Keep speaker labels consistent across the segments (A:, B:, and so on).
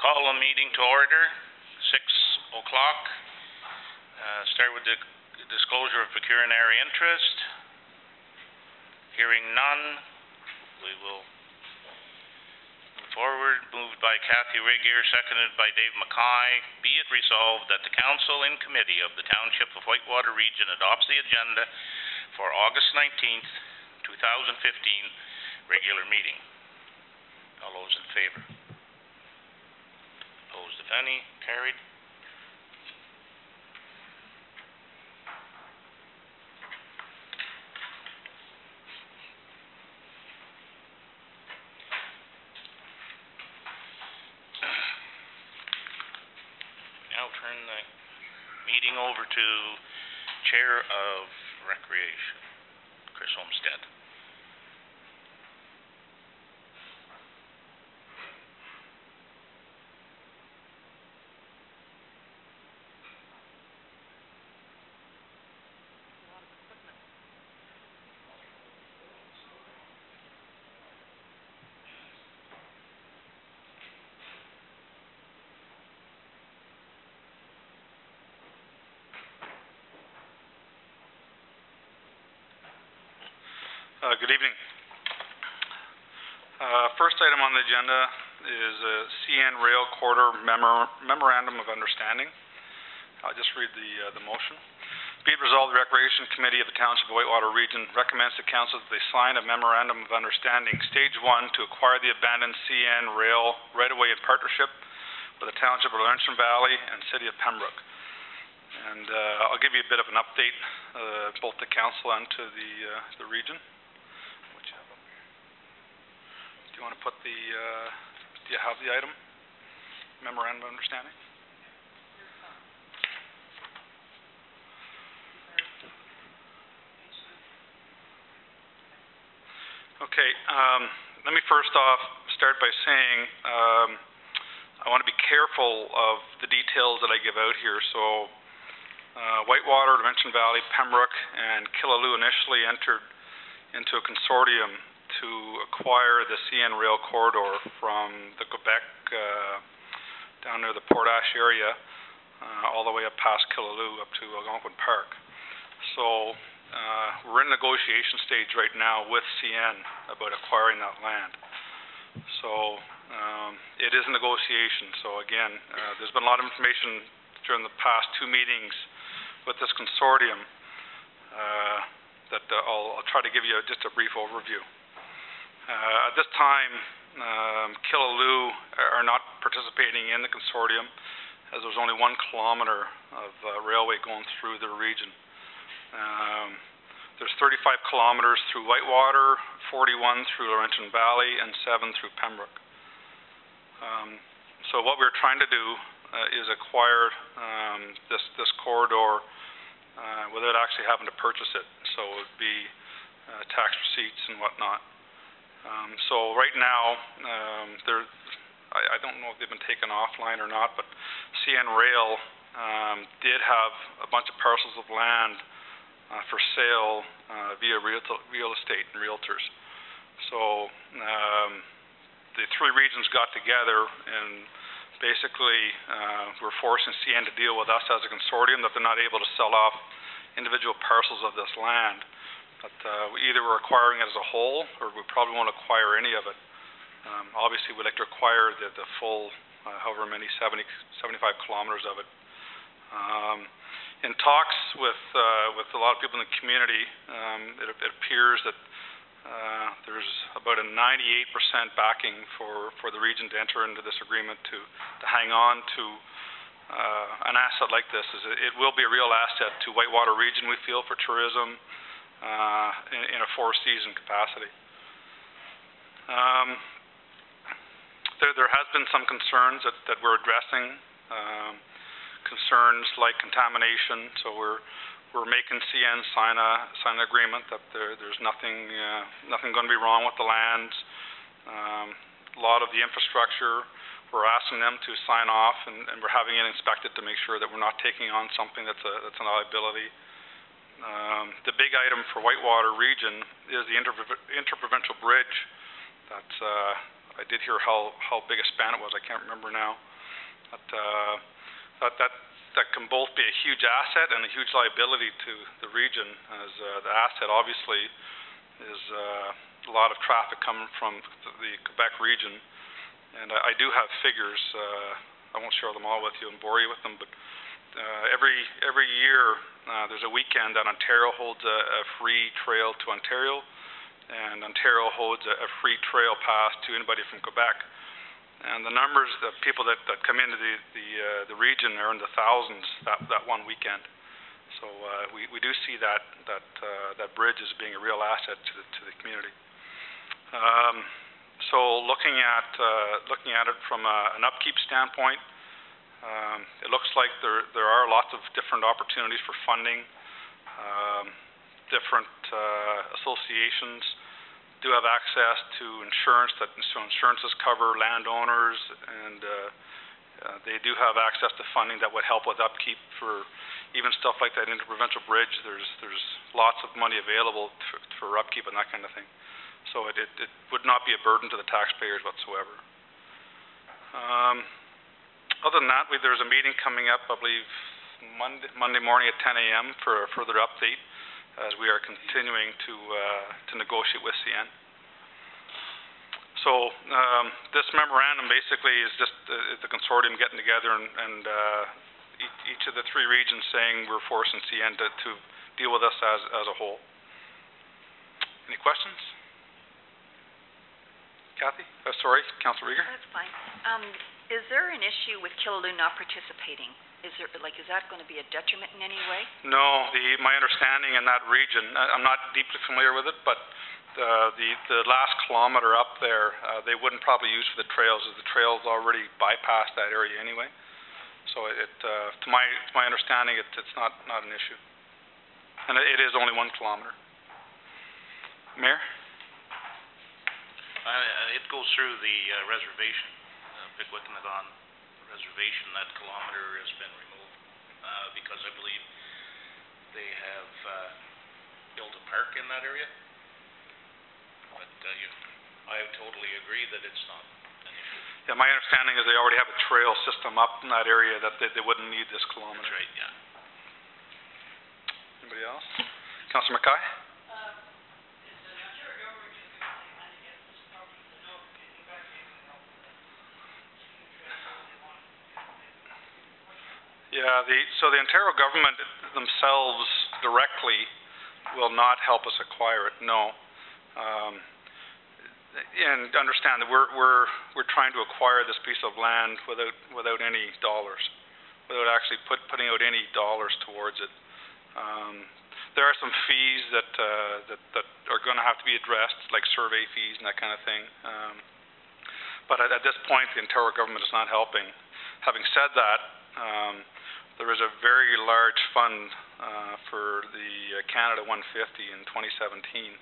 A: Call a meeting to order, 6 o'clock. Start with the disclosure of pecuniary interest. Hearing none, we will move forward. Moved by Kathy Rigier, seconded by Dave Mackay. Be it resolved that the Council and Committee of the Township of Whitewater Region adopts the agenda for August 19th, 2015, regular meeting. All those in favor? Opposed, if any? Carried. Now turn the meeting over to Chair of Recreation, Chris Olmstead.
B: Good evening. First item on the agenda is a CN Rail Corridor Memorandum of Understanding. I'll just read the motion. Be it resolved, the Recreation Committee of the Township of Whitewater Region recommends to Council that they sign a Memorandum of Understanding, Stage 1, to acquire the abandoned CN Rail right-of-way in partnership with the Township of Laurentian Valley and City of Pembroke. And I'll give you a bit of an update, both to Council and to the region. Do you want to put the, do you have the item? Memorandum of Understanding? Okay, let me first off start by saying I want to be careful of the details that I give out here. So Whitewater, Laurentian Valley, Pembroke, and Killaloo initially entered into a consortium to acquire the CN Rail Corridor from the Quebec down near the Portash area all the way up past Killaloo up to Algonquin Park. So we're in negotiation stage right now with CN about acquiring that land. So it is a negotiation. So again, there's been a lot of information during the past 2 meetings with this consortium that I'll try to give you just a brief overview. At this time, Killaloo are not participating in the consortium, as there's only 1 kilometer of railway going through the region. There's 35 kilometers through Whitewater, 41 through Laurentian Valley, and 7 through Pembroke. So what we're trying to do is acquire this corridor without actually having to purchase it. So it would be tax receipts and whatnot. So right now, I don't know if they've been taken offline or not, but CN Rail did have a bunch of parcels of land for sale via real estate and realtors. So the 3 regions got together and basically we're forcing CN to deal with us as a consortium that they're not able to sell off individual parcels of this land. But either we're acquiring it as a whole, or we probably won't acquire any of it. Obviously, we'd like to acquire the full, however many, 75 kilometers of it. In talks with a lot of people in the community, it appears that there's about a 98% backing for the region to enter into this agreement to hang on to an asset like this. It will be a real asset to Whitewater Region, we feel, for tourism. In a 4-season capacity. There has been some concerns that we're addressing, concerns like contamination. So we're making CN sign an agreement that there's nothing going to be wrong with the lands. A lot of the infrastructure, we're asking them to sign off, and we're having it inspected to make sure that we're not taking on something that's a liability. The big item for Whitewater Region is the interprovincial bridge. That's I did hear how big a span it was. I can't remember now. That can both be a huge asset and a huge liability to the region, as the asset obviously is a lot of traffic coming from the Quebec region. And I do have figures. I won't share them all with you and bore you with them, but every year there's a weekend that Ontario holds a free trail to Ontario, and Ontario holds a free trail pass to anybody from Quebec. And the numbers of people that come into the region are in the thousands that one weekend. So we do see that bridge as being a real asset to the community. So looking at it from an upkeep standpoint, it looks like there are lots of different opportunities for funding. Different associations do have access to insurance, so insurances cover landowners, and they do have access to funding that would help with upkeep for even stuff like that interprovincial bridge. There's lots of money available for upkeep and that kind of thing. So it would not be a burden to the taxpayers whatsoever. Other than that, there's a meeting coming up, I believe, Monday morning at 10 a.m. for a further update, as we are continuing to negotiate with CN. So this memorandum basically is just the consortium getting together and each of the three regions saying we're forcing CN to deal with us as a whole. Any questions? Kathy? Sorry, Councillor Rieger?
C: That's fine. Is there an issue with Killaloe not participating? Is that going to be a detriment in any way?
B: No, my understanding in that region, I'm not deeply familiar with it, but the last kilometer up there, they wouldn't probably use for the trails, as the trails already bypass that area anyway. So to my understanding, it's not an issue, and it is only 1 kilometer. Mayor?
A: It goes through the reservation, Pikwik-Nagan reservation. That kilometer has been removed because I believe they have built a park in that area. But I totally agree that it's not an issue.
B: Yeah, my understanding is they already have a trail system up in that area that they wouldn't need this kilometer.
A: That's right, yeah.
B: Anybody else? Councillor Mackay? Yeah, so the Ontario government themselves directly will not help us acquire it. No, and understand that we're trying to acquire this piece of land without any dollars, without actually putting out any dollars towards it. There are some fees that are going to have to be addressed, like survey fees and that kind of thing. But at this point, the Ontario government is not helping. Having said that, there is a very large fund for the Canada 150 in 2017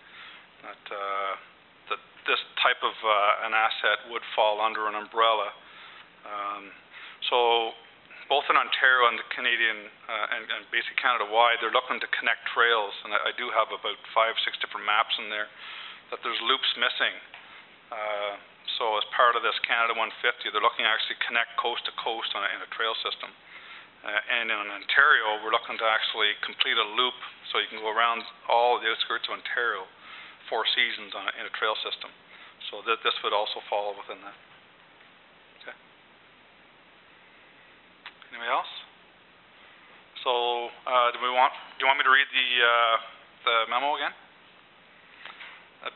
B: that this type of an asset would fall under an umbrella. So both in Ontario and the Canadian and basically Canada-wide, they're looking to connect trails, and I do have about 5-6 different maps in there that there's loops missing. So as part of this Canada 150, they're looking to actually connect coast to coast in a trail system. And in Ontario, we're looking to actually complete a loop so you can go around all of the outskirts of Ontario 4 seasons in a trail system. So this would also fall within that. Okay. Anybody else? So do you want me to read the memo again?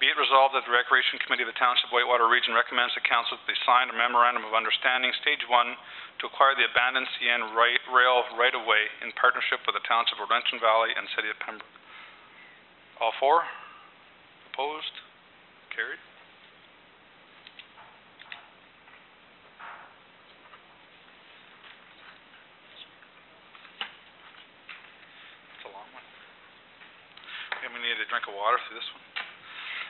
B: Be it resolved that the Recreation Committee of the Township Whitewater Region recommends the Council that they sign a Memorandum of Understanding, Stage 1, to acquire the abandoned CN rail right-of-way in partnership with the Township of Laurentian Valley and City of Pembroke. All for? Opposed? Carried. It's a long one. Okay, we need a drink of water through this one.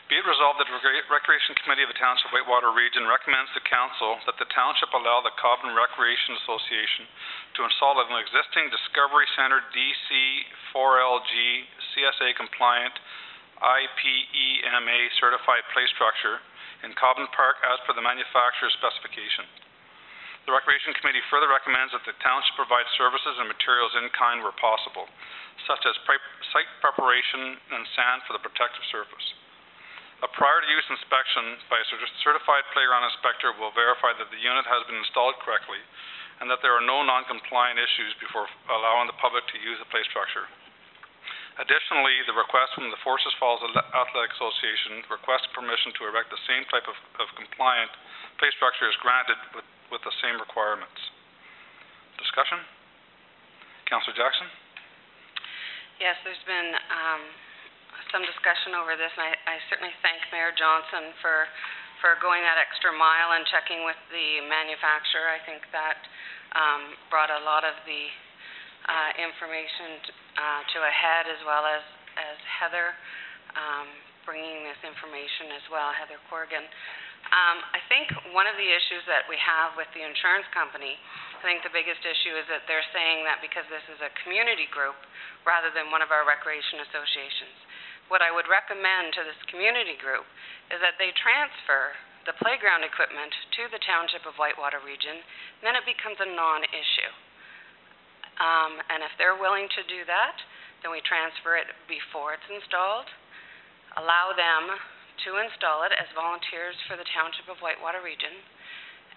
B: Be it resolved that the Recreation Committee of the Township Whitewater Region recommends to Council that the Township allow the Cobden Recreation Association to install an existing Discovery Center DC 4LG CSA compliant IPEMA certified play structure in Cobden Park as per the manufacturer's specification. The Recreation Committee further recommends that the township provide services and materials in kind where possible, such as site preparation and sand for the protective surface. A prior-to-use inspection by a certified playground inspector will verify that the unit has been installed correctly and that there are no non-compliant issues before allowing the public to use the play structure. Additionally, the request from the Forces Falls Athletic Association requesting permission to erect the same type of compliant play structure is granted with the same requirements. Discussion? Councillor Jackson?
D: Yes, there's been some discussion over this, and I certainly thank Mayor Johnson for going that extra mile and checking with the manufacturer. I think that brought a lot of the information to a head, as well as Heather bringing this information as well, Heather Corrigan. I think one of the issues that we have with the insurance company, I think the biggest issue is that they're saying that because this is a community group rather than one of our recreation associations. What I would recommend to this community group is that they transfer the playground equipment to the Township of Whitewater Region, and then it becomes a non-issue. And if they're willing to do that, then we transfer it before it's installed, allow them to install it as volunteers for the Township of Whitewater Region,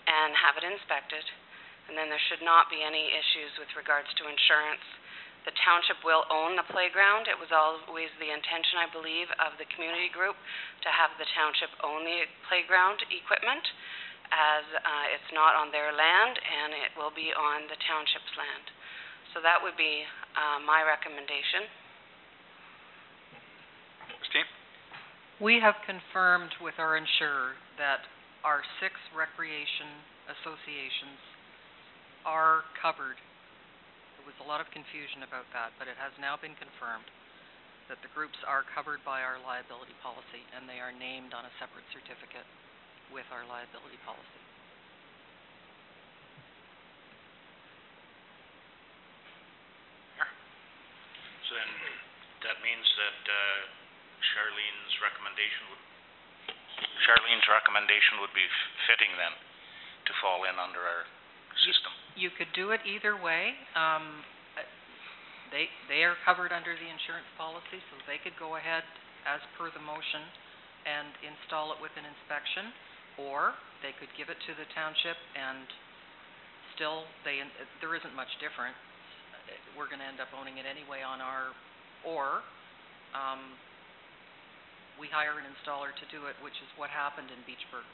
D: and have it inspected, and then there should not be any issues with regards to insurance. The township will own the playground. It was always the intention, I believe, of the community group to have the township own the playground equipment, as it's not on their land and it will be on the township's land. So that would be my recommendation.
B: Steve?
E: We have confirmed with our insurer that our 6 recreation associations are covered. There was a lot of confusion about that, but it has now been confirmed that the groups are covered by our liability policy, and they are named on a separate certificate with our liability policy.
A: So then, that means that Charlene's recommendation would be fitting then to fall in under our system.
E: You could do it either way. They are covered under the insurance policy, so they could go ahead as per the motion and install it with an inspection, or they could give it to the township and still there isn't much difference. We're going to end up owning it anyway on our, or we hire an installer to do it, which is what happened in Beachburg.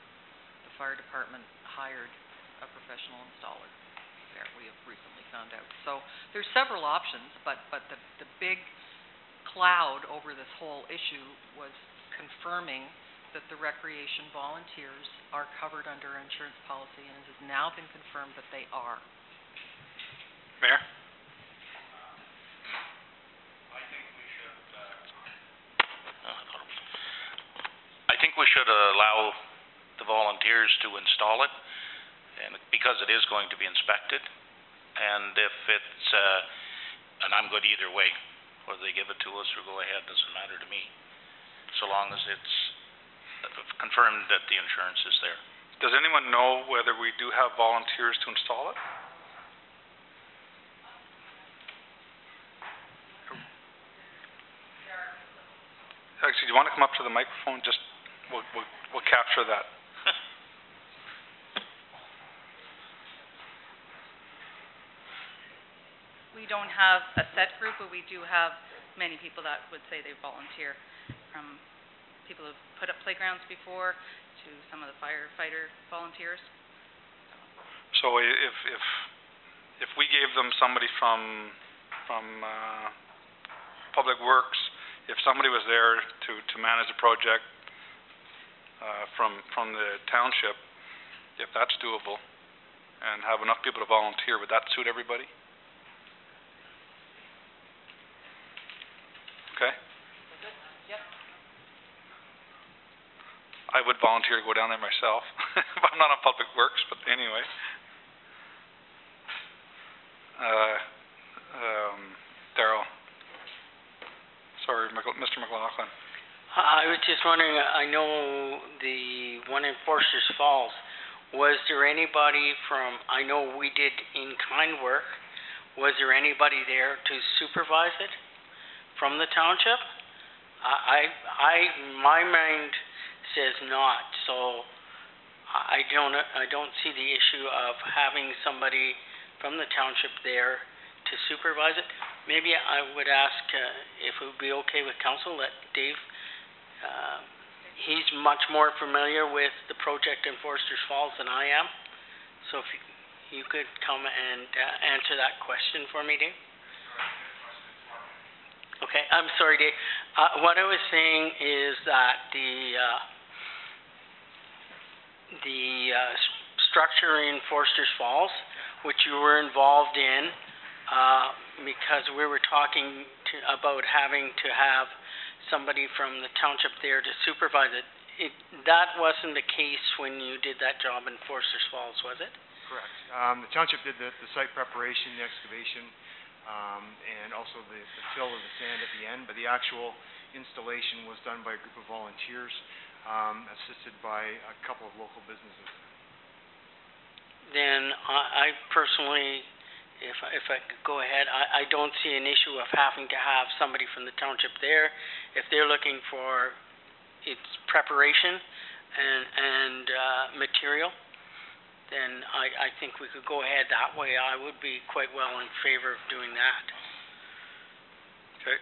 E: The fire department hired a professional installer there, we have recently found out. So there's several options, but the big cloud over this whole issue was confirming that the recreation volunteers are covered under our insurance policy, and it has now been confirmed that they are.
B: Mayor?
A: I think we should allow the volunteers to install it, and because it is going to be inspected, and if it's, and I'm good either way, whether they give it to us or go ahead, doesn't matter to me, so long as it's confirmed that the insurance is there.
B: Does anyone know whether we do have volunteers to install it? Actually, do you want to come up to the microphone? Just, we'll capture that.
F: We don't have a set group, but we do have many people that would say they volunteer, from people who've put up playgrounds before to some of the firefighter volunteers.
B: So if we gave them somebody from Public Works, if somebody was there to manage the project from the township, if that's doable and have enough people to volunteer, would that suit everybody? Okay?
E: Yep.
B: I would volunteer to go down there myself. I'm not on Public Works, but anyway. Darryl. Sorry, Mr. McLaughlin.
G: I was just wondering, I know the one in Forsters Falls, was there anybody from, I know we did in-kind work, was there anybody there to supervise it from the township? My mind says not, so I don't see the issue of having somebody from the township there to supervise it. Maybe I would ask if it would be okay with council, let Dave, he's much more familiar with the project in Foresters Falls than I am. So if you could come and answer that question for me, Dave. Okay, I'm sorry, Dave. What I was saying is that the structure in Foresters Falls, which you were involved in, because we were talking about having to have somebody from the township there to supervise it. That wasn't the case when you did that job in Foresters Falls, was it?
H: Correct. The township did the site preparation, the excavation, and also the fill of the sand at the end, but the actual installation was done by a group of volunteers, assisted by a couple of local businesses.
G: Then I personally, if I could go ahead, I don't see an issue of having to have somebody from the township there. If they're looking for its preparation and material, then I think we could go ahead that way. I would be quite well in favor of doing that.
B: Okay.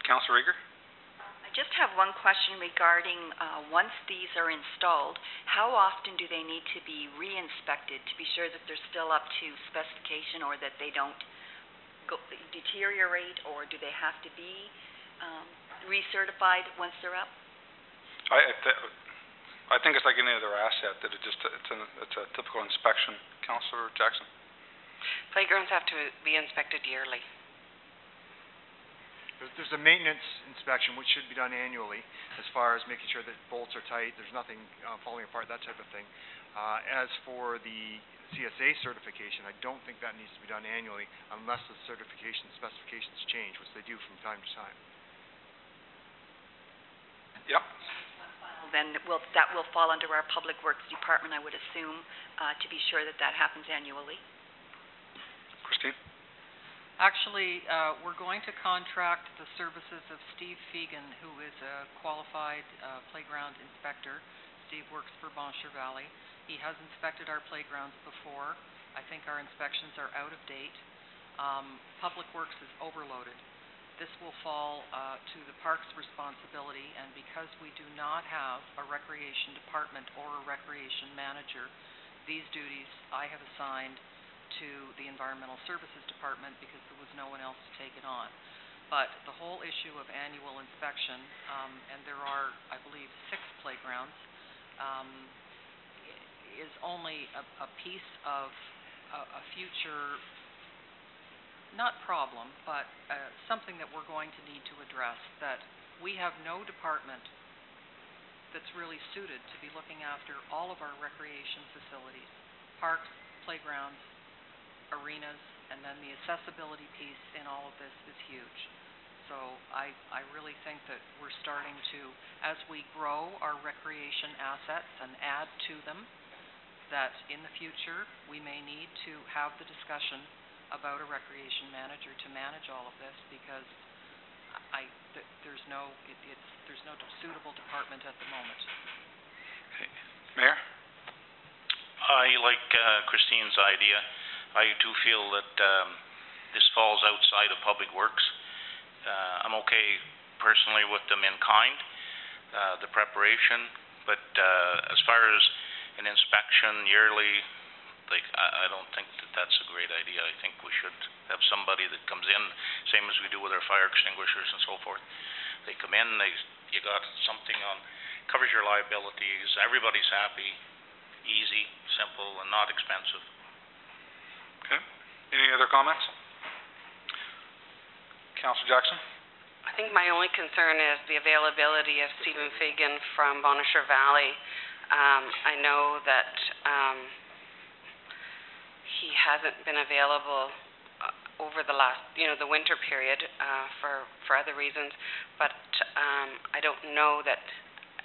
B: Councillor Rieger?
C: I just have one question regarding, once these are installed, how often do they need to be re-inspected to be sure that they're still up to specification, or that they don't deteriorate, or do they have to be recertified once they're up?
B: I think it's like any other asset, that it's a typical inspection. Councillor Jackson?
D: Playgrounds have to be inspected yearly.
H: There's a maintenance inspection which should be done annually, as far as making sure that bolts are tight, there's nothing falling apart, that type of thing. As for the CSA certification, I don't think that needs to be done annually unless the certification specifications change, which they do from time to time.
B: Yep.
C: Then that will fall under our Public Works Department, I would assume, to be sure that that happens annually.
B: Christine?
E: Actually, we're going to contract the services of Steve Fegan, who is a qualified playground inspector. Steve works for Bon Valley. He has inspected our playgrounds before. I think our inspections are out of date. Public Works is overloaded. This will fall to the Parks' responsibility, and because we do not have a recreation department or a recreation manager, these duties I have assigned to the Environmental Services Department because there was no one else to take it on. But the whole issue of annual inspection, and there are, I believe, 6 playgrounds, is only a piece of a future, not problem, but something that we're going to need to address, that we have no department that's really suited to be looking after all of our recreation facilities, parks, playgrounds, arenas, and then the accessibility piece in all of this is huge. So I really think that we're starting to, as we grow our recreation assets and add to them, that in the future we may need to have the discussion about a recreation manager to manage all of this, because there's no suitable department at the moment.
B: Okay. Mayor?
A: I like Christine's idea. I do feel that this falls outside of Public Works. I'm okay personally with them in kind, the preparation, but as far as an inspection yearly, like I don't think that that's a great idea. I think we should have somebody that comes in, same as we do with our fire extinguishers and so forth. They come in, you got something on, covers your liabilities, everybody's happy, easy, simple, and not expensive.
B: Okay. Any other comments? Councillor Jackson?
D: I think my only concern is the availability of Stephen Fagan from Bonnechere Valley. I know that he hasn't been available over the last, the winter period for other reasons, but I don't know that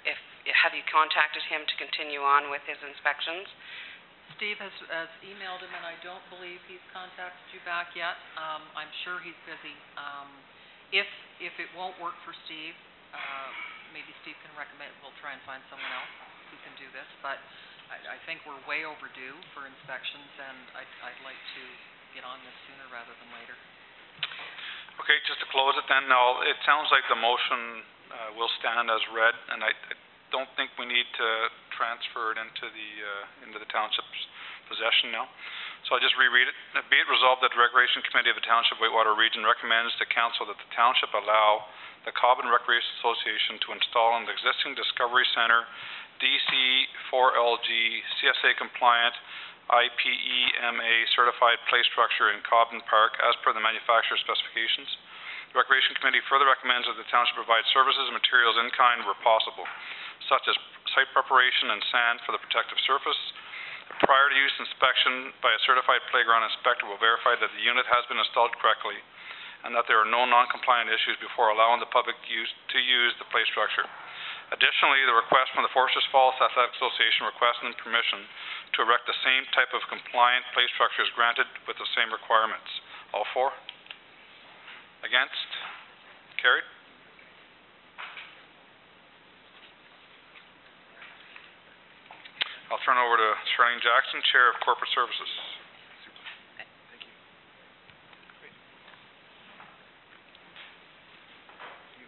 D: if have you contacted him to continue on with his inspections?
E: Steve has emailed him, and I don't believe he's contacted you back yet. I'm sure he's busy. If it won't work for Steve, maybe Steve can recommend, we'll try and find someone else who can do this, but I think we're way overdue for inspections, and I'd like to get on this sooner rather than later.
B: Okay, just to close it then, now, it sounds like the motion will stand as read, and I don't think we need to transfer it into the township's possession now. So I'll just reread it. Be it resolved that the Recreation Committee of the Township Whitewater Region recommends to Council that the Township allow the Cobden Recreation Association to install an existing Discovery Center DC-4LG CSA compliant IPEMA certified play structure in Cobden Park as per the manufacturer's specifications. The Recreation Committee further recommends that the Township provide services and materials in kind where possible, such as site preparation and sand for the protective surface. A prior to use inspection by a certified playground inspector will verify that the unit has been installed correctly and that there are no non-compliant issues before allowing the public to use the play structure. Additionally, the request from the Foresters Falls Athletic Association requesting permission to erect the same type of compliant play structure is granted with the same requirements. All for? Against? Carried. I'll turn over to Charlene Jackson, Chair of Corporate Services.
H: Thank you. Great. You.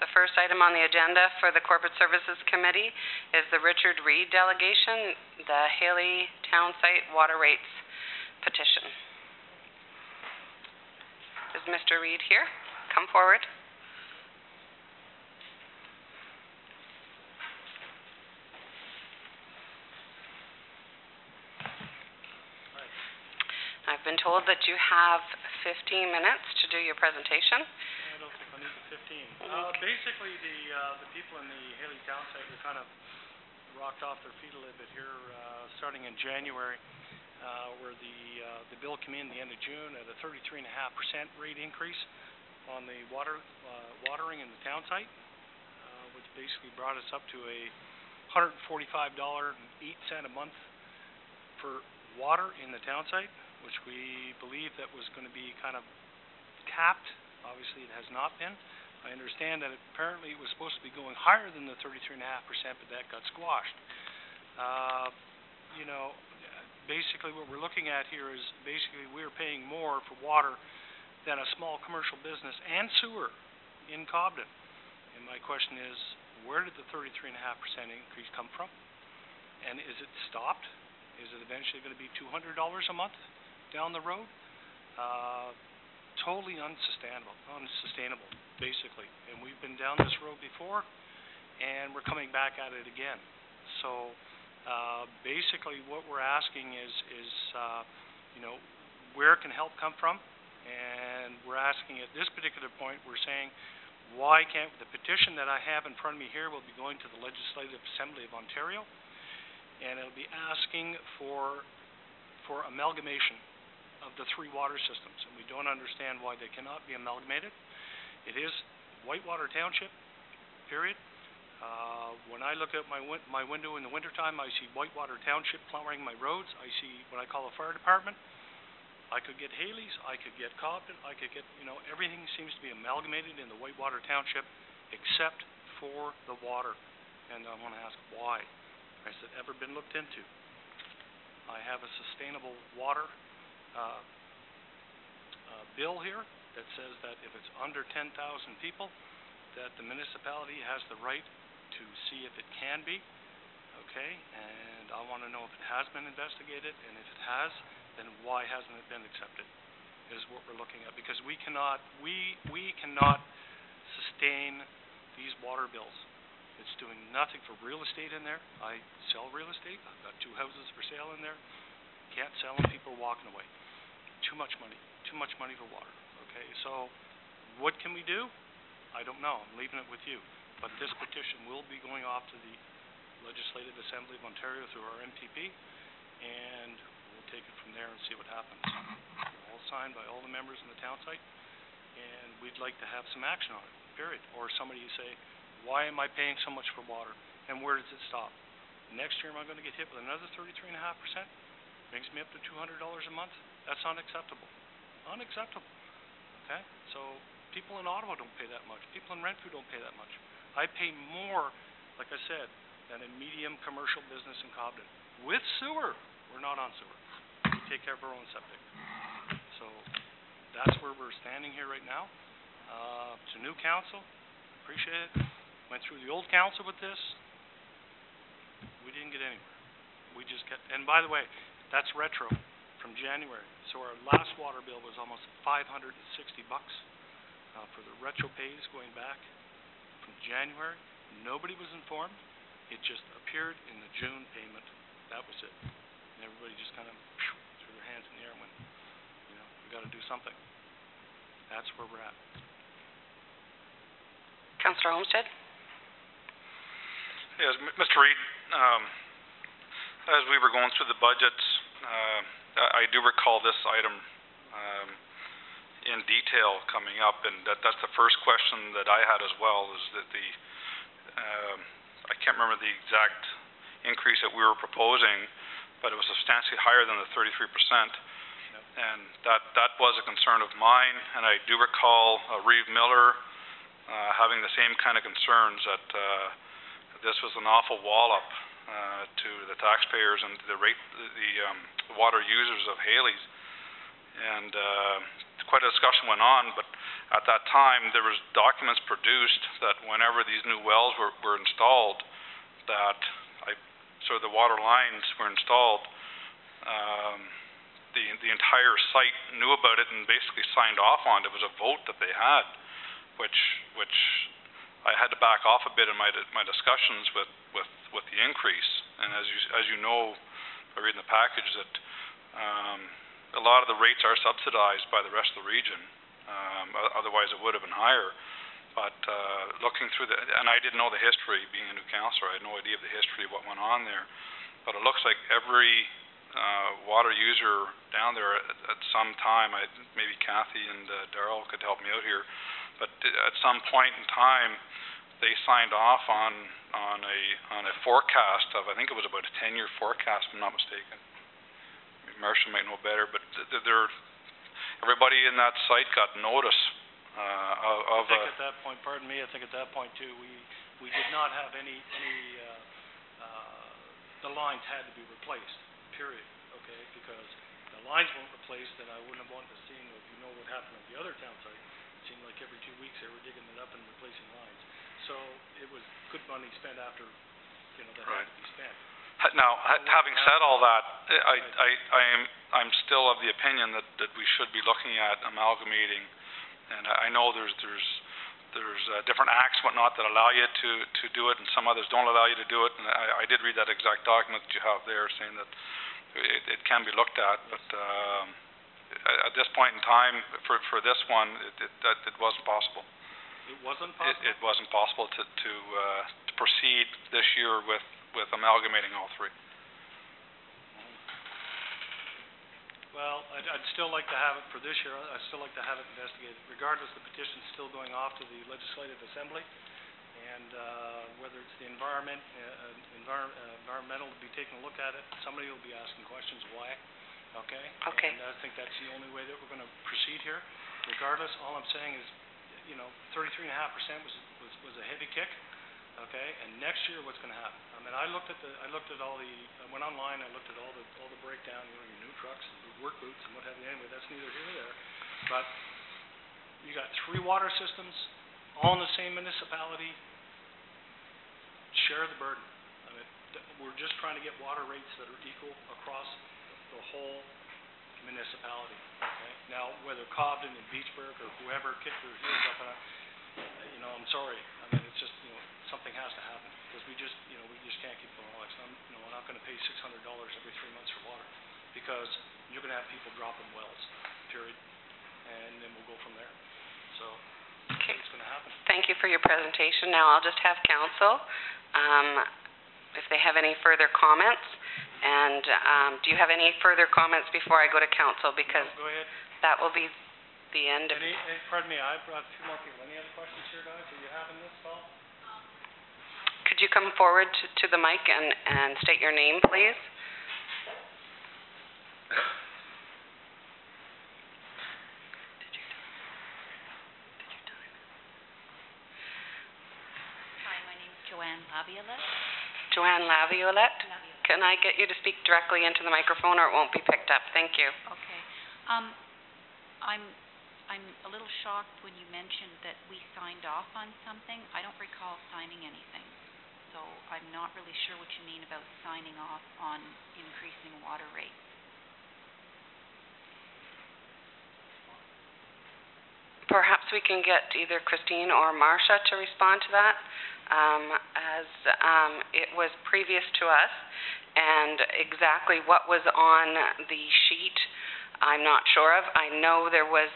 D: The first item on the agenda for the Corporate Services Committee is the Richard Reed delegation, the Haley Town Site Water Rates petition. Is Mr. Reed here? Come forward. I've been told that you have 15 minutes to do your presentation.
I: I don't think I need the 15. Basically, the people in the Haley Town site were kind of rocked off their feet a little bit here, starting in January, where the bill came in the end of June at a 33.5% rate increase on the watering in the town site, which basically brought us up to a $145.08 a month for water in the town site, which we believe that was going to be kind of capped. Obviously, it has not been. I understand that apparently it was supposed to be going higher than the 33.5%, but that got squashed. You know, basically what we're looking at here is basically we're paying more for water than a small commercial business and sewer in Cobden. And my question is, where did the 33.5% increase come from? And is it stopped? Is it eventually going to be $200 a month down the road? Totally unsustainable, basically. And we've been down this road before, and we're coming back at it again. So basically what we're asking is you know, where can help come from? And we're asking at this particular point, we're saying, why can't the petition that I have in front of me here will be going to the Legislative Assembly of Ontario, and it'll be asking for amalgamation of the three water systems, and we don't understand why they cannot be amalgamated. It is Whitewater Township, period. When I look out my window in the wintertime, I see Whitewater Township plowing my roads. I see what I call a fire department. I could get Haley's, I could get Cobden, I could get, you know, everything seems to be amalgamated in the Whitewater Township except for the water. And I want to ask why. Has it ever been looked into? I have a sustainable water bill here that says that if it's under 10,000 people, that the municipality has the right to see if it can be, okay? And I want to know if it has been investigated, and if it has, then why hasn't it been accepted, is what we're looking at. Because we cannot sustain these water bills. It's doing nothing for real estate in there. I sell real estate. I've got 2 houses for sale in there. Can't sell them. People are walking away. Too much money. Too much money for water. Okay, so what can we do? I don't know. I'm leaving it with you. But this petition will be going off to the Legislative Assembly of Ontario through our MPP, and we'll take it from there and see what happens. All signed by all the members in the town site, and we'd like to have some action on it, period. Or somebody say, why am I paying so much for water, and where does it stop? Next year, am I going to get hit with another 33.5%? Brings me up to $200 a month? That's unacceptable. Unacceptable. Okay? So people in Ottawa don't pay that much. People in Renfrew don't pay that much. I pay more, like I said, than a medium commercial business in Cobden. With sewer. We're not on sewer. We take care of our own septic. So that's where we're standing here right now. It's a new council. Appreciate it. Went through the old council with this. We didn't get anywhere. We just kept, and by the way, that's retro from January. So our last water bill was almost $560 for the retro pays going back from January. Nobody was informed. It just appeared in the June payment. That was it. And everybody just kind of threw their hands in the air and went, you know, we got to do something. That's where we're at.
D: Councillor Olmsted?
B: Yes, Mr. Reid, as we were going through the budgets, I do recall this item in detail coming up, and that's the first question that I had as well, is that I can't remember the exact increase that we were proposing, but it was substantially higher than the 33%. And that was a concern of mine, and I do recall Reeve Miller having the same kind of concerns that this was an awful wallop to the taxpayers and the water users of Haley's. And quite a discussion went on, but at that time there was documents produced that whenever these new wells were installed, that the water lines were installed, the entire site knew about it and basically signed off on it. It was a vote that they had, which I had to back off a bit in my discussions with the increase. And as you know, by reading the package, that a lot of the rates are subsidized by the rest of the region. Otherwise, it would have been higher. But looking through and I didn't know the history, being a new councillor, I had no idea of the history of what went on there. But it looks like every water user down there at some time, maybe Kathy and Darrell could help me out here, but at some point in time, they signed off on a forecast of, I think it was about a 10-year forecast, if I'm not mistaken. Marshall might know better, but everybody in that site got notice of. I think
I: at that point, pardon me, I think at that point too, we did not have any the lines had to be replaced, period, okay? Because the lines weren't replaced, then I wouldn't have wanted to see, if you know what happened at the other town site, it seemed like every 2 weeks they were digging it up and replacing lines. So it was good money spent after, that had to be spent.
B: Now, having said all that, I'm still of the opinion that we should be looking at amalgamating, and I know there's different acts, whatnot, that allow you to do it, and some others don't allow you to do it. And I did read that exact document that you have there, saying that it can be looked at, but at this point in time, for this one, it wasn't possible.
I: It wasn't possible?
B: It wasn't possible to proceed this year with amalgamating all three.
I: Well, I'd still like to have it for this year. I'd still like to have it investigated. Regardless, the petition's still going off to the Legislative Assembly, and whether it's the environmental to be taking a look at it, somebody will be asking questions why. Okay?
D: Okay.
I: And I think that's the only way that we're going to proceed here. Regardless, all I'm saying is, 33.5% was a heavy kick. Okay, and next year, what's going to happen? I mean, I went online, I looked at all the breakdown, your new trucks and work boots and what have you. Anyway, that's neither here nor there. But you got 3 water systems, all in the same municipality. Share the burden. I mean, we're just trying to get water rates that are equal across the whole municipality. Okay, now whether Cobden and Beachburg or whoever kicked their heels up, I'm sorry. I mean, it's just something has to happen, because we just can't keep going on. We're not gonna pay $600 every 3 months for water, because you're gonna have people dropping wells, period, and then we'll go from there. So,
D: Okay.
I: it's gonna happen.
D: Thank you for your presentation. Now I'll just have council, if they have any further comments. And do you have any further comments before I go to council? Because
I: Go ahead.
D: that will be the end of...
I: Pardon me, I brought a few more people. Any other questions here, guys? Are you having this all?
D: Could you come forward to the mic and state your name, please?
J: Hi, my name's Joanne Laviolette.
D: Joanne Laviolette? Can I get you to speak directly into the microphone, or it won't be picked up? Thank you.
J: Okay. I'm a little shocked when you mentioned that we signed off on something. I don't recall signing anything. So I'm not really sure what you mean about signing off on increasing water rates.
D: Perhaps we can get either Christine or Marcia to respond to that, as it was previous to us, and exactly what was on the sheet I'm not sure of. I know there was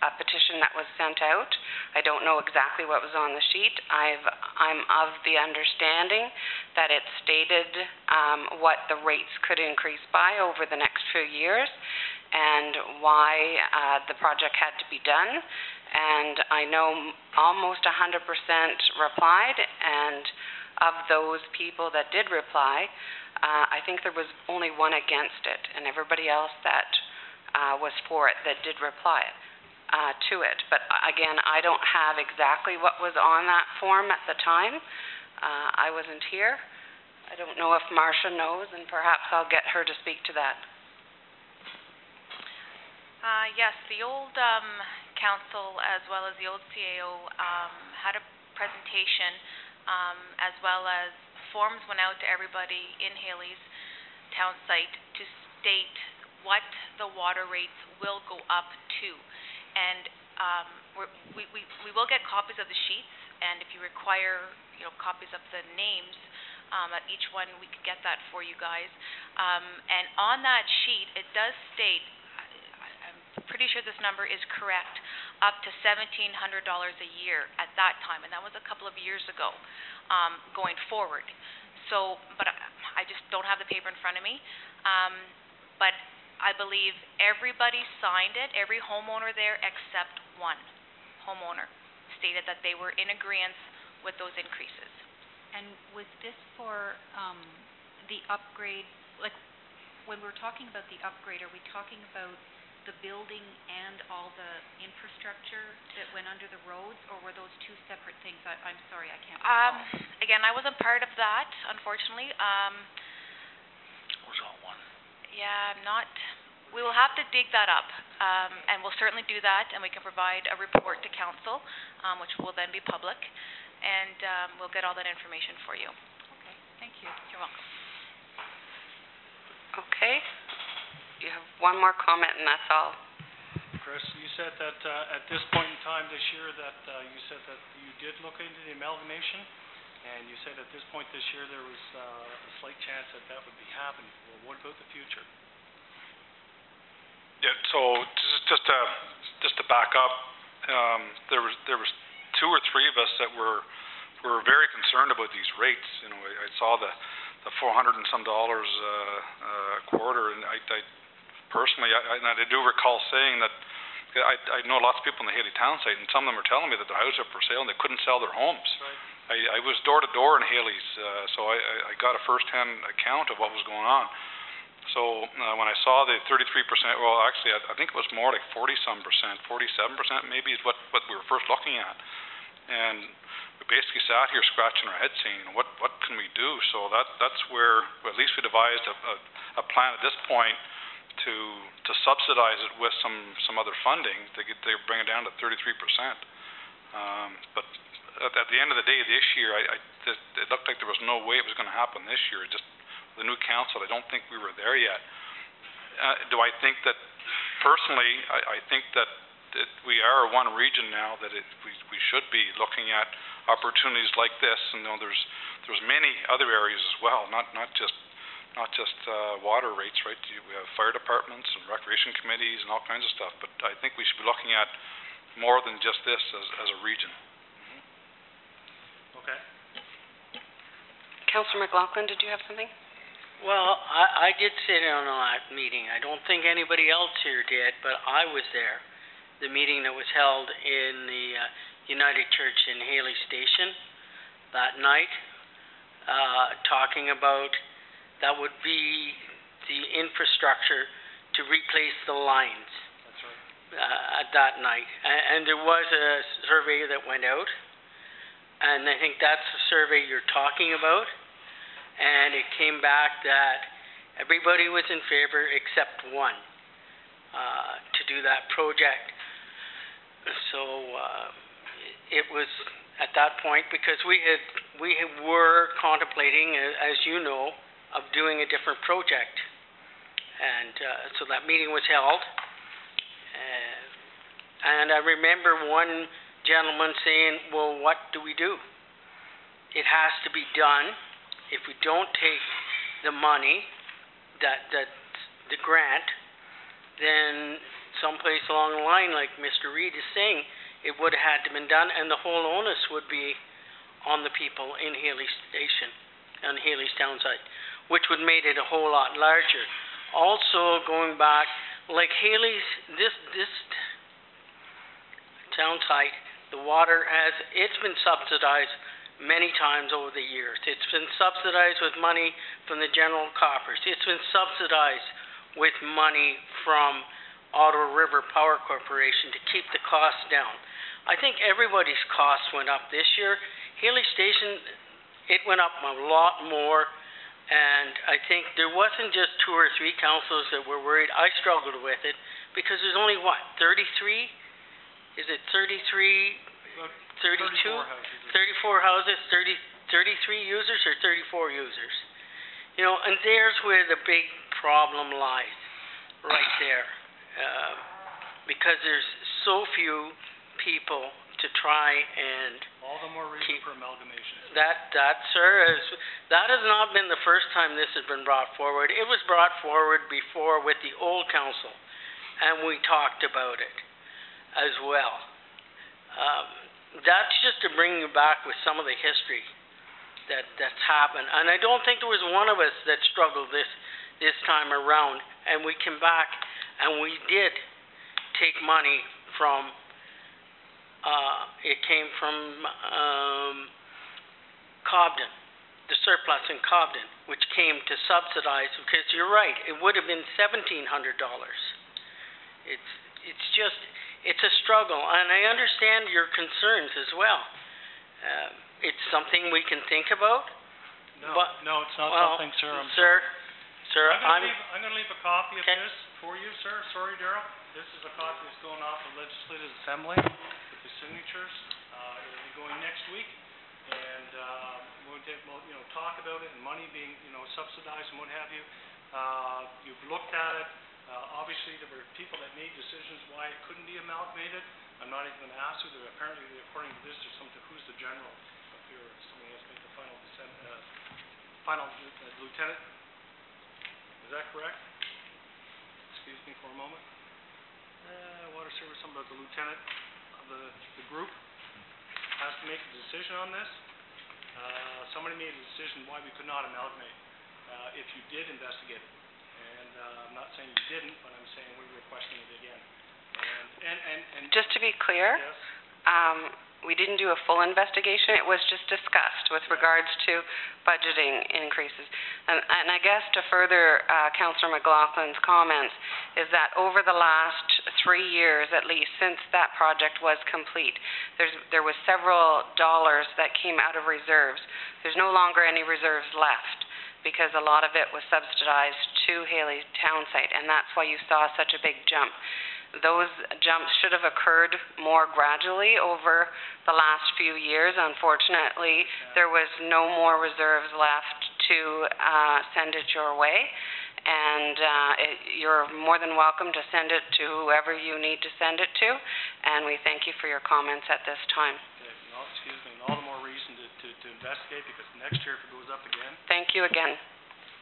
D: a petition that was sent out. I don't know exactly what was on the sheet. I'm of the understanding that it stated what the rates could increase by over the next few years and why the project had to be done. And I know almost 100% replied, and of those people that did reply, I think there was only one against it, and everybody else that was for it that did reply to it. But again, I don't have exactly what was on that form at the time. I wasn't here. I don't know if Marcia knows, and perhaps I'll get her to speak to that.
F: Yes, the old council as well as the old CAO had a presentation, as well as forms went out to everybody in Haley's town site to state what the water rates will go up to. And we will get copies of the sheets, and if you require copies of the names at each one, we could get that for you guys. And on that sheet, it does state, I'm pretty sure this number is correct, up to $1,700 a year at that time, and that was a couple of years ago, going forward. So, but I just don't have the paper in front of me. But I believe everybody signed it, every homeowner there except one homeowner stated that they were in agreement with those increases.
J: And was this for the upgrade, like when we're talking about the upgrade, are we talking about the building and all the infrastructure that went under the roads, or were those two separate things? I'm sorry, I can't recall.
F: Again, I wasn't part of that, unfortunately.
A: It was all one.
F: Yeah, I'm not... We will have to dig that up, and we'll certainly do that, and we can provide a report to council, which will then be public, and we'll get all that information for you.
J: Okay, thank you.
F: You're welcome.
D: Okay. You have one more comment, and that's all.
I: Chris, you said that at this point in time this year that you said that you did look into the amalgamation, and you said at this point this year there was a slight chance that that would be happening. Well, what about the future?
B: Yeah, so just to back up, there was two or three of us that were very concerned about these rates. I saw the $400 and some a quarter, and I personally, I do recall saying that I know lots of people in the Haley town site, and some of them are telling me that their houses are for sale and they couldn't sell their homes.
I: Right.
B: I was door to door in Haley's, so I got a first-hand account of what was going on. So when I saw the 33%, well, actually, I think it was more like 40-some percent, 47% maybe is what we were first looking at. And we basically sat here scratching our heads saying, what can we do? So that's where at least we devised a plan at this point to subsidize it with some other funding to bring it down to 33%. But at the end of the day, this year, it looked like there was no way it was going to happen this year. Just the new council, I don't think we were there yet. Do I think that personally? I think that we are one region now that we should be looking at opportunities like this, and there's many other areas as well, not just water rates, right? We have fire departments and recreation committees and all kinds of stuff, but I think we should be looking at more than just this as a region.
I: Okay.
D: Councillor McLaughlin, did you have something?
G: Well, I did sit in on that meeting. I don't think anybody else here did, but I was there. The meeting that was held in the United Church in Haley Station that night, talking about that would be the infrastructure to replace the lines.
I: That's right.
G: At that night. And there was a survey that went out, and I think that's the survey you're talking about, and it came back that everybody was in favor except one to do that project. So it was at that point, because we were contemplating, as you know, of doing a different project. And so that meeting was held. And I remember one gentleman saying, well, what do we do? It has to be done. If we don't take the money, the grant, then someplace along the line, like Mr. Reid is saying, it would have had to been done, and the whole onus would be on the people in Haley Station, on Haley's town site, which would have made it a whole lot larger. Also, going back, like Haley's, this town site, the water it's been subsidized many times over the years. It's been subsidized with money from the general coffers. It's been subsidized with money from Ottawa River Power Corporation to keep the costs down. I think everybody's costs went up this year. Haley Station, it went up a lot more, and I think there wasn't just 2 or 3 councillors that were worried. I struggled with it because there's only, 33? Is it 33, 32? 34 houses, 33 users or 34 users? You know, and there's where the big problem lies, right there. Because there's so few people to try and
I: all the more reason for amalgamation.
G: That has not been the first time this has been brought forward. It was brought forward before with the old council, and we talked about it as well. That's just to bring you back with some of the history that's happened. And I don't think there was one of us that struggled this time around. And we came back and we did take money from, it came from Cobden, the surplus in Cobden, which came to subsidize, because you're right, it would have been $1,700. It's a struggle, and I understand your concerns as well. It's something we can think about.
I: No, it's not something, sir. I'm going to leave a copy of this for you, sir. Sorry, Darrell. This is a copy that's going off the Legislative Assembly with the signatures. It'll be going next week, and we'll talk about it and money being subsidized and what have you. You've looked at it. Obviously, there were people that made decisions why it couldn't be amalgamated. I'm not even going to ask who. Apparently, according to this, there's something. Who's the general up here? Somebody has to make the final lieutenant. Is that correct? Excuse me for a moment. Water Service, something about the lieutenant of the group has to make a decision on this. Somebody made a decision why we could not amalgamate if you did investigate it. And I'm not saying you didn't, but I'm saying we were questioning it again. And
D: just to be clear,
I: yes.
D: We didn't do a full investigation. It was just discussed with regards to budgeting increases. And I guess to further Councillor McLaughlin's comments is that over the last 3 years, at least, since that project was complete, there was several dollars that came out of reserves. There's no longer any reserves left, because a lot of it was subsidized to Haley Town Site, and that's why you saw such a big jump. Those jumps should have occurred more gradually over the last few years. Unfortunately, there was no more reserves left to send it your way, and you're more than welcome to send it to whoever you need to send it to, and we thank you for your comments at this time.
I: Okay. No, excuse me. All the more investigate, because next year if it goes up again.
D: Thank you again.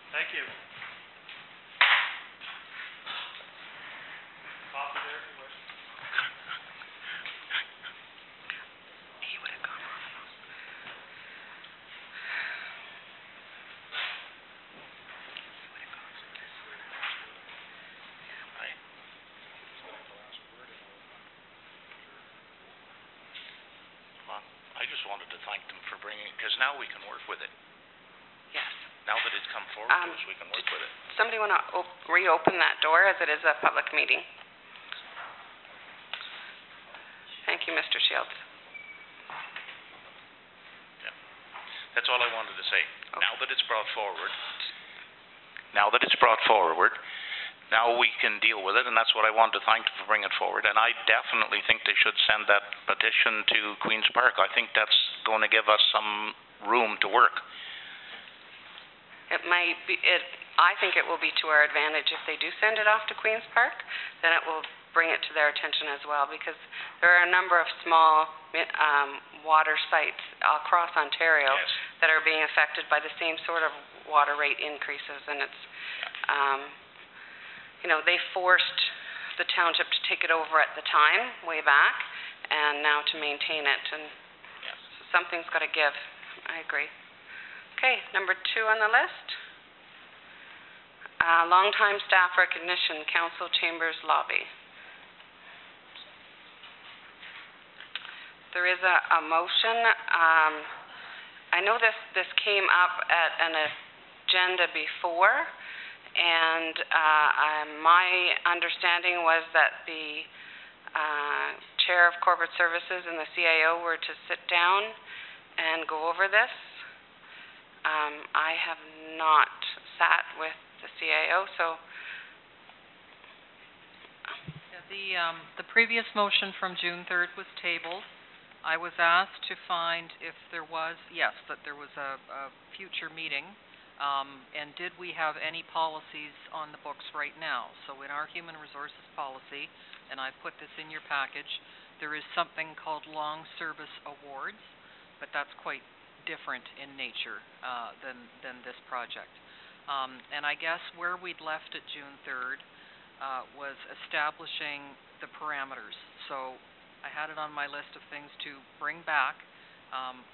I: Thank you. Coffee there, what?
D: He would have gone on.
A: I just wanted to thank them for bringing, because now we can work with it.
D: Yes.
A: Now that it's come forward to us, we can work with it.
D: Somebody want to reopen that door as it is a public meeting? Thank you, Mr. Shields.
A: That's all I wanted to say.
D: Okay.
A: Now that it's brought forward, now we can deal with it, and that's what I wanted to thank them for bringing it forward. And I definitely think they should send that petition to Queen's Park. I think that's going to give us some room to work.
D: It might be, I think it will be to our advantage if they do send it off to Queen's Park, then it will bring it to their attention as well, because there are a number of small water sites across Ontario that are being affected by the same sort of water rate increases, and it's, they forced the township to take it over at the time, way back, and now to maintain it, and so something's got to give. I agree. Okay, number 2 on the list. Long-time staff recognition, Council Chambers Lobby. There is a motion. I know this came up at an agenda before, and my understanding was that the Chair of Corporate Services and the CIO were to sit down and go over this. I have not sat with the CIO, so...
E: The previous motion from June 3rd was tabled. I was asked to find if there was, that there was a future meeting, and did we have any policies on the books right now. So in our human resources policy, and I put this in your package, there is something called long service awards, but that's quite different in nature than this project. And I guess where we'd left it June 3rd was establishing the parameters. So I had it on my list of things to bring back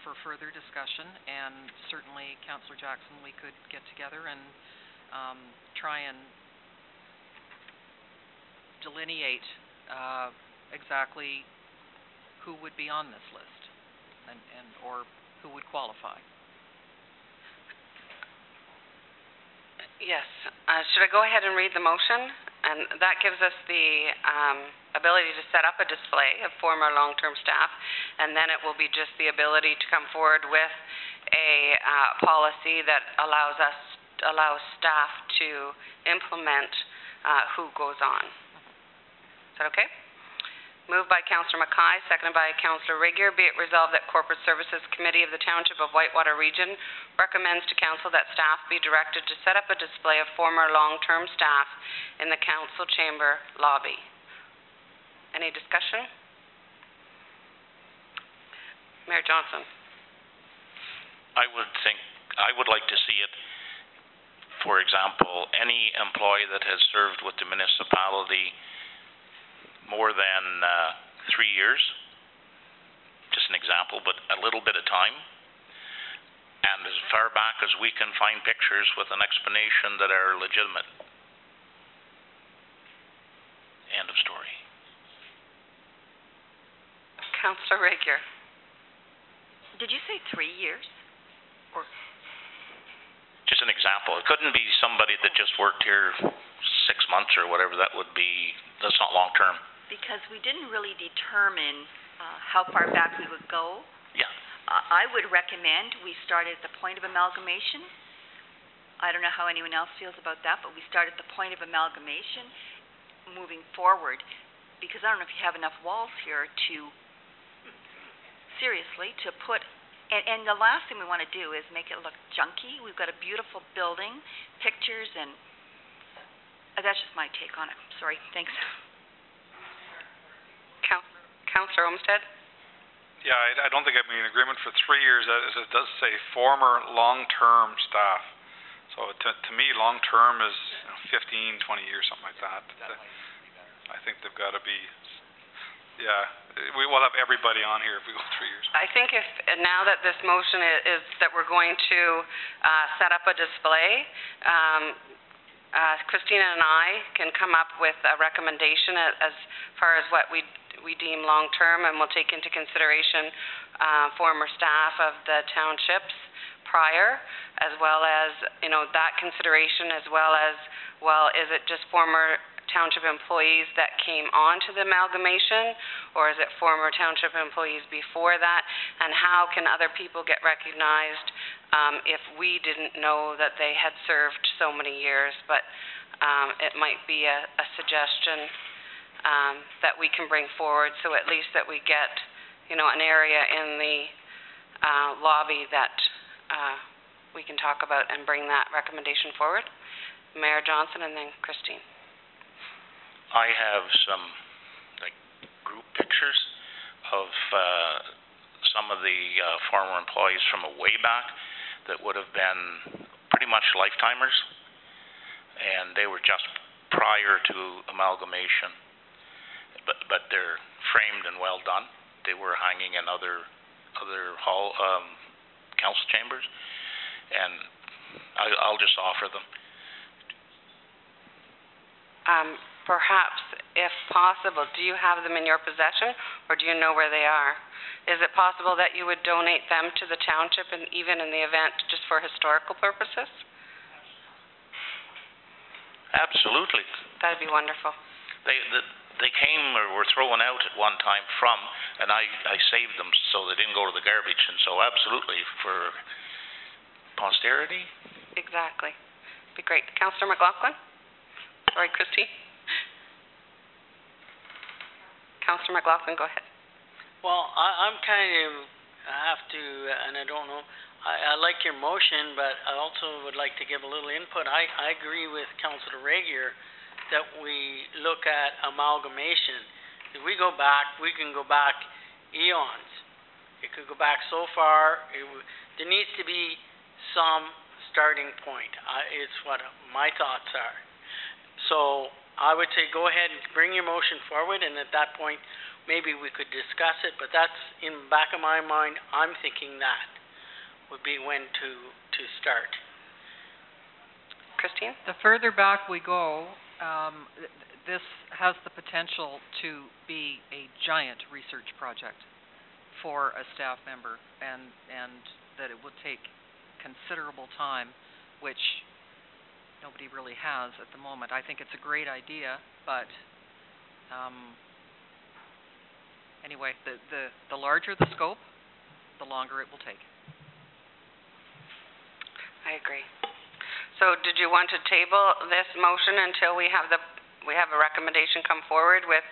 E: for further discussion, and certainly, Councillor Jackson, we could get together and try and delineate exactly who would be on this list or who would qualify.
D: Yes. Should I go ahead and read the motion? And that gives us the ability to set up a display of former long-term staff, and then it will be just the ability to come forward with a policy that allows staff to implement who goes on. Is that okay? Moved by Councillor Mackay, seconded by Councillor Regier. Be it resolved that Corporate Services Committee of the Township of Whitewater Region recommends to Council that staff be directed to set up a display of former long-term staff in the Council Chamber lobby. Any discussion? Mayor Johnson.
A: I would like to see it, for example, any employee that has served with the municipality more than 3 years, just an example, but a little bit of time, and as far back as we can find pictures with an explanation that are legitimate. End of story.
D: Councillor Regier.
C: Did you say 3 years? Or
A: just an example. It couldn't be somebody that just worked here 6 months or whatever. That's not long term.
C: because we didn't really determine how far back we would go.
A: Yeah.
C: I would recommend we start at the point of amalgamation. I don't know how anyone else feels about that, but we start at the point of amalgamation moving forward, because I don't know if you have enough walls here to, seriously, to put, and the last thing we want to do is make it look junky. We've got a beautiful building, pictures, and that's just my take on it. Sorry, thanks.
D: Councillor Olmsted?
B: Yeah, I don't think I'd be in agreement for 3 years, as it does say former long-term staff. So to me, long-term is 15, 20 years, something like that. I think they've got to be, we will have everybody on here if we go 3 years.
D: I think if, now that this motion is that we're going to set up a display, Christina and I can come up with a recommendation as far as what we deem long-term, and we'll take into consideration former staff of the townships prior, as well as, that consideration, as well as, is it just former township employees that came onto the amalgamation, or is it former township employees before that, and how can other people get recognized if we didn't know that they had served so many years? But it might be a suggestion that we can bring forward, so at least that we get, an area in the lobby that we can talk about and bring that recommendation forward. Mayor Johnson and then Christine.
A: I have some group pictures of some of the former employees from way back that would have been pretty much lifetimers, and they were just prior to amalgamation, but they're framed and well done. They were hanging in other hall council chambers, and I'll just offer them.
D: Perhaps, if possible, do you have them in your possession, or do you know where they are? Is it possible that you would donate them to the township, and even in the event just for historical purposes?
A: Absolutely.
D: That'd be wonderful.
A: They came or were thrown out at one time from, and I saved them so they didn't go to the garbage, and so absolutely for posterity.
D: Exactly. Be great. Councillor McLaughlin? Sorry, Christine. Councillor McLaughlin, go ahead.
G: Well, I'm kind of, I have to, and I don't know, I like your motion, but I also would like to give a little input. I agree with Councillor Regier that we look at amalgamation. If we go back, we can go back eons. It could go back so far. There needs to be some starting point. It's what my thoughts are. So I would say go ahead and bring your motion forward, and at that point maybe we could discuss it, but that's in the back of my mind. I'm thinking that would be when to start.
D: Christine?
E: The further back we go, this has the potential to be a giant research project for a staff member, and that it would take considerable time, which nobody really has at the moment. I think it's a great idea, but anyway, the larger the scope, the longer it will take.
D: I agree. So did you want to table this motion until we have a recommendation come forward with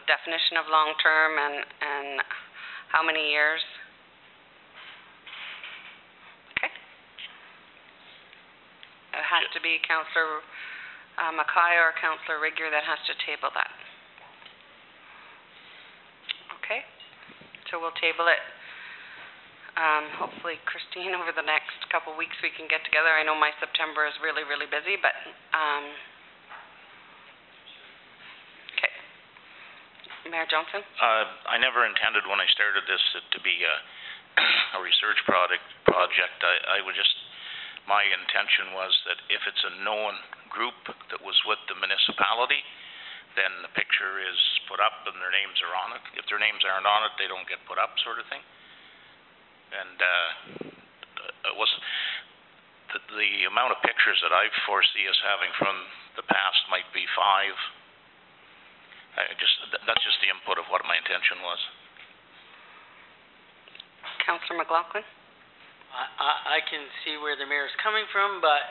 D: definition of long-term and how many years? Okay. It has to be Councillor Mackay or Councillor Regier that has to table that. Okay. So we'll table it. Hopefully, Christine, over the next couple weeks we can get together. I know my September is really, really busy, but okay. Mayor Johnson?
A: I never intended when I started this to be a research project. I would just, my intention was that if it's a known group that was with the municipality, then the picture is put up and their names are on it. If their names aren't on it, they don't get put up, sort of thing. And it was the amount of pictures that I foresee us having from the past might be 5. That's just the input of what my intention was.
D: Councillor McLaughlin?
G: I can see where the mayor's coming from, but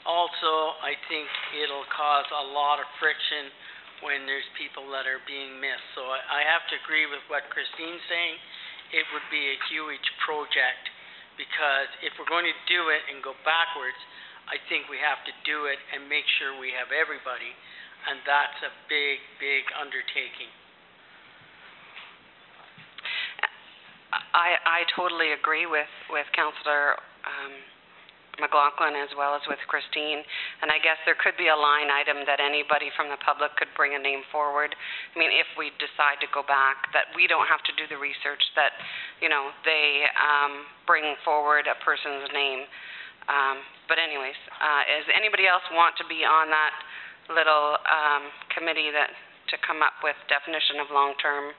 G: also I think it'll cause a lot of friction when there's people that are being missed. So I have to agree with what Christine's saying. It would be a huge project, because if we're going to do it and go backwards, I think we have to do it and make sure we have everybody, and that's a big, big undertaking.
D: I totally agree with Councillor McLaughlin as well as with Christine, and I guess there could be a line item that anybody from the public could bring a name forward. I mean, if we decide to go back, that we don't have to do the research, that, you know, they bring forward a person's name. But anyways, does anybody else want to be on that little committee that to come up with definition of long-term?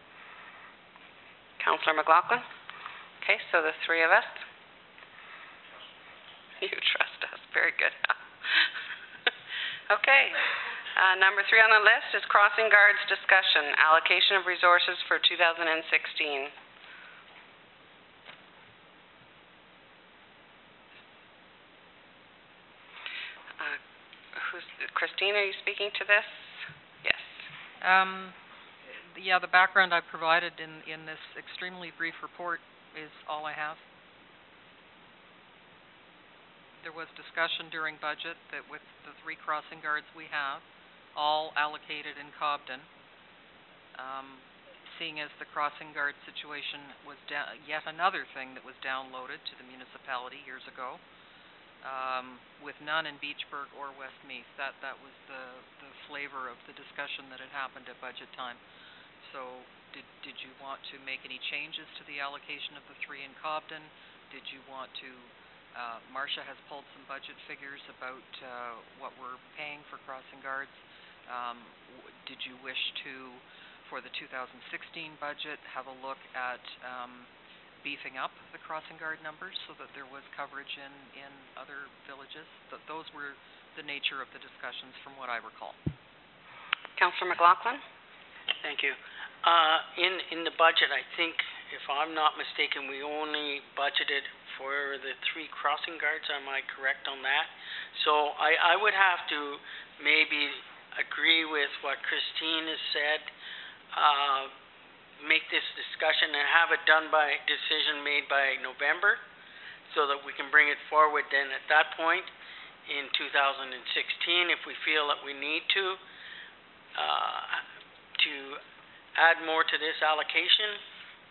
D: Councillor McLaughlin? Okay, so the three of us. You trust us. Very good. Okay. Number 3 on the list is crossing guards discussion, allocation of resources for 2016. Christine, are you speaking to this? Yes.
E: Yeah, the background I've provided in this extremely brief report is all I have. There was discussion during budget that with the 3 crossing guards we have, all allocated in Cobden, seeing as the crossing guard situation was yet another thing that was downloaded to the municipality years ago, with none in Beachburg or Westmeath. That was the flavor of the discussion that had happened at budget time. So did you want to make any changes to the allocation of the 3 in Cobden? Did you want to Marcia has pulled some budget figures about what we're paying for crossing guards. Did you wish to, for the 2016 budget, have a look at beefing up the crossing guard numbers so that there was coverage in other villages? Those were the nature of the discussions from what I recall.
D: Councillor McLaughlin?
G: Thank you. In the budget, I think, if I'm not mistaken, we only budgeted for the 3 crossing guards. Am I correct on that? So I would have to maybe agree with what Christine has said, make this discussion and have it done by decision made by November so that we can bring it forward then at that point in 2016 if we feel that we need to add more to this allocation,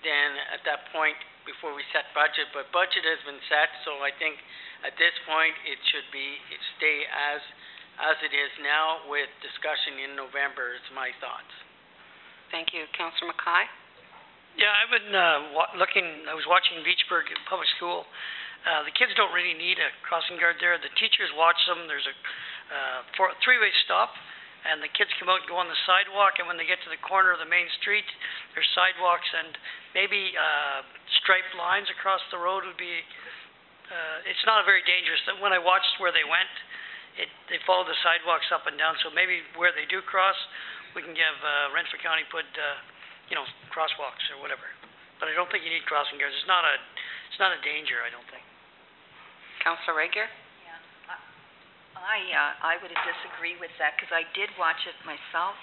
G: then at that point before we set budget. But budget has been set, so I think at this point it should stay as it is now with discussion in November is my thoughts.
D: Thank you. Councillor Mackay?
K: Yeah, I've been I was watching Beachburg Public School. The kids don't really need a crossing guard there. The teachers watch them. There's a 3-way stop, and the kids come out and go on the sidewalk, and when they get to the corner of the main street, there's sidewalks, and maybe striped lines across the road would be, it's not very dangerous. When I watched where they went, they follow the sidewalks up and down, so maybe where they do cross, we can have Renfrew County put, crosswalks or whatever. But I don't think you need crossing guards. It's not a danger, I don't think.
D: Councillor Regier?
C: I would disagree with that because I did watch it myself.